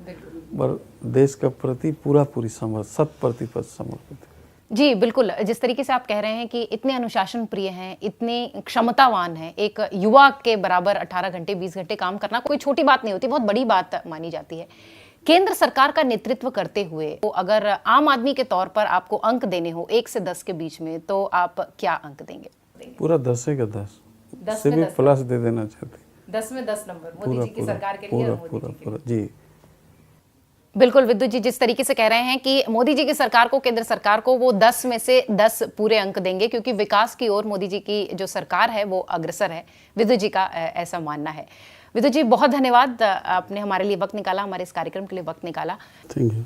पर देश के प्रति पूरी समझ 100% समर्पित है। जी बिल्कुल, जिस तरीके से आप कह रहे हैं कि इतने अनुशासन प्रिय हैं, इतने क्षमतावान हैं, एक युवा के बराबर 18 घंटे 20 घंटे काम करना कोई छोटी बात नहीं होती, बहुत बड़ी बात मानी जाती है। केंद्र सरकार का नेतृत्व करते हुए तो अगर आम आदमी के तौर पर आपको अंक देने हो 1 से 10 के बीच में, तो आप क्या अंक देंगे? पूरा 10 का 10 से भी प्लस दे देना चाहते। 10 में 10 नंबर मोदी जी की सरकार के लिए। पूरा जी बिल्कुल विद्युत जी, जिस तरीके से कह रहे हैं कि मोदी जी की सरकार को, केंद्र सरकार को वो 10 में से 10 पूरे अंक देंगे, क्योंकि विकास की ओर मोदी जी की जो सरकार है वो अग्रसर है। विद्युत जी का ऐसा मानना है। विद्युत जी, बहुत धन्यवाद, आपने हमारे लिए वक्त निकाला, हमारे इस कार्यक्रम के लिए वक्त निकाला। Thank you.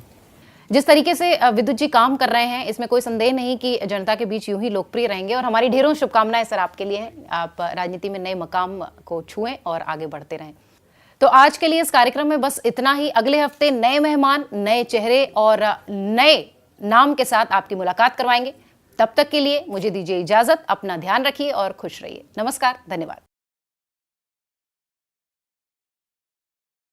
जिस तरीके से विद्युत जी काम कर रहे हैं, इसमें कोई संदेह नहीं कि जनता के बीच यूं ही लोकप्रिय रहेंगे। और हमारी ढेरों शुभकामनाएं सर आपके लिए हैं। आप राजनीति में नए मकाम को छुएं और आगे बढ़ते रहें। तो आज के लिए इस कार्यक्रम में बस इतना ही। अगले हफ्ते नए मेहमान, नए चेहरे और नए नाम के साथ आपकी मुलाकात करवाएंगे। तब तक के लिए मुझे दीजिए इजाजत। अपना ध्यान रखिए और खुश रहिए। नमस्कार, धन्यवाद।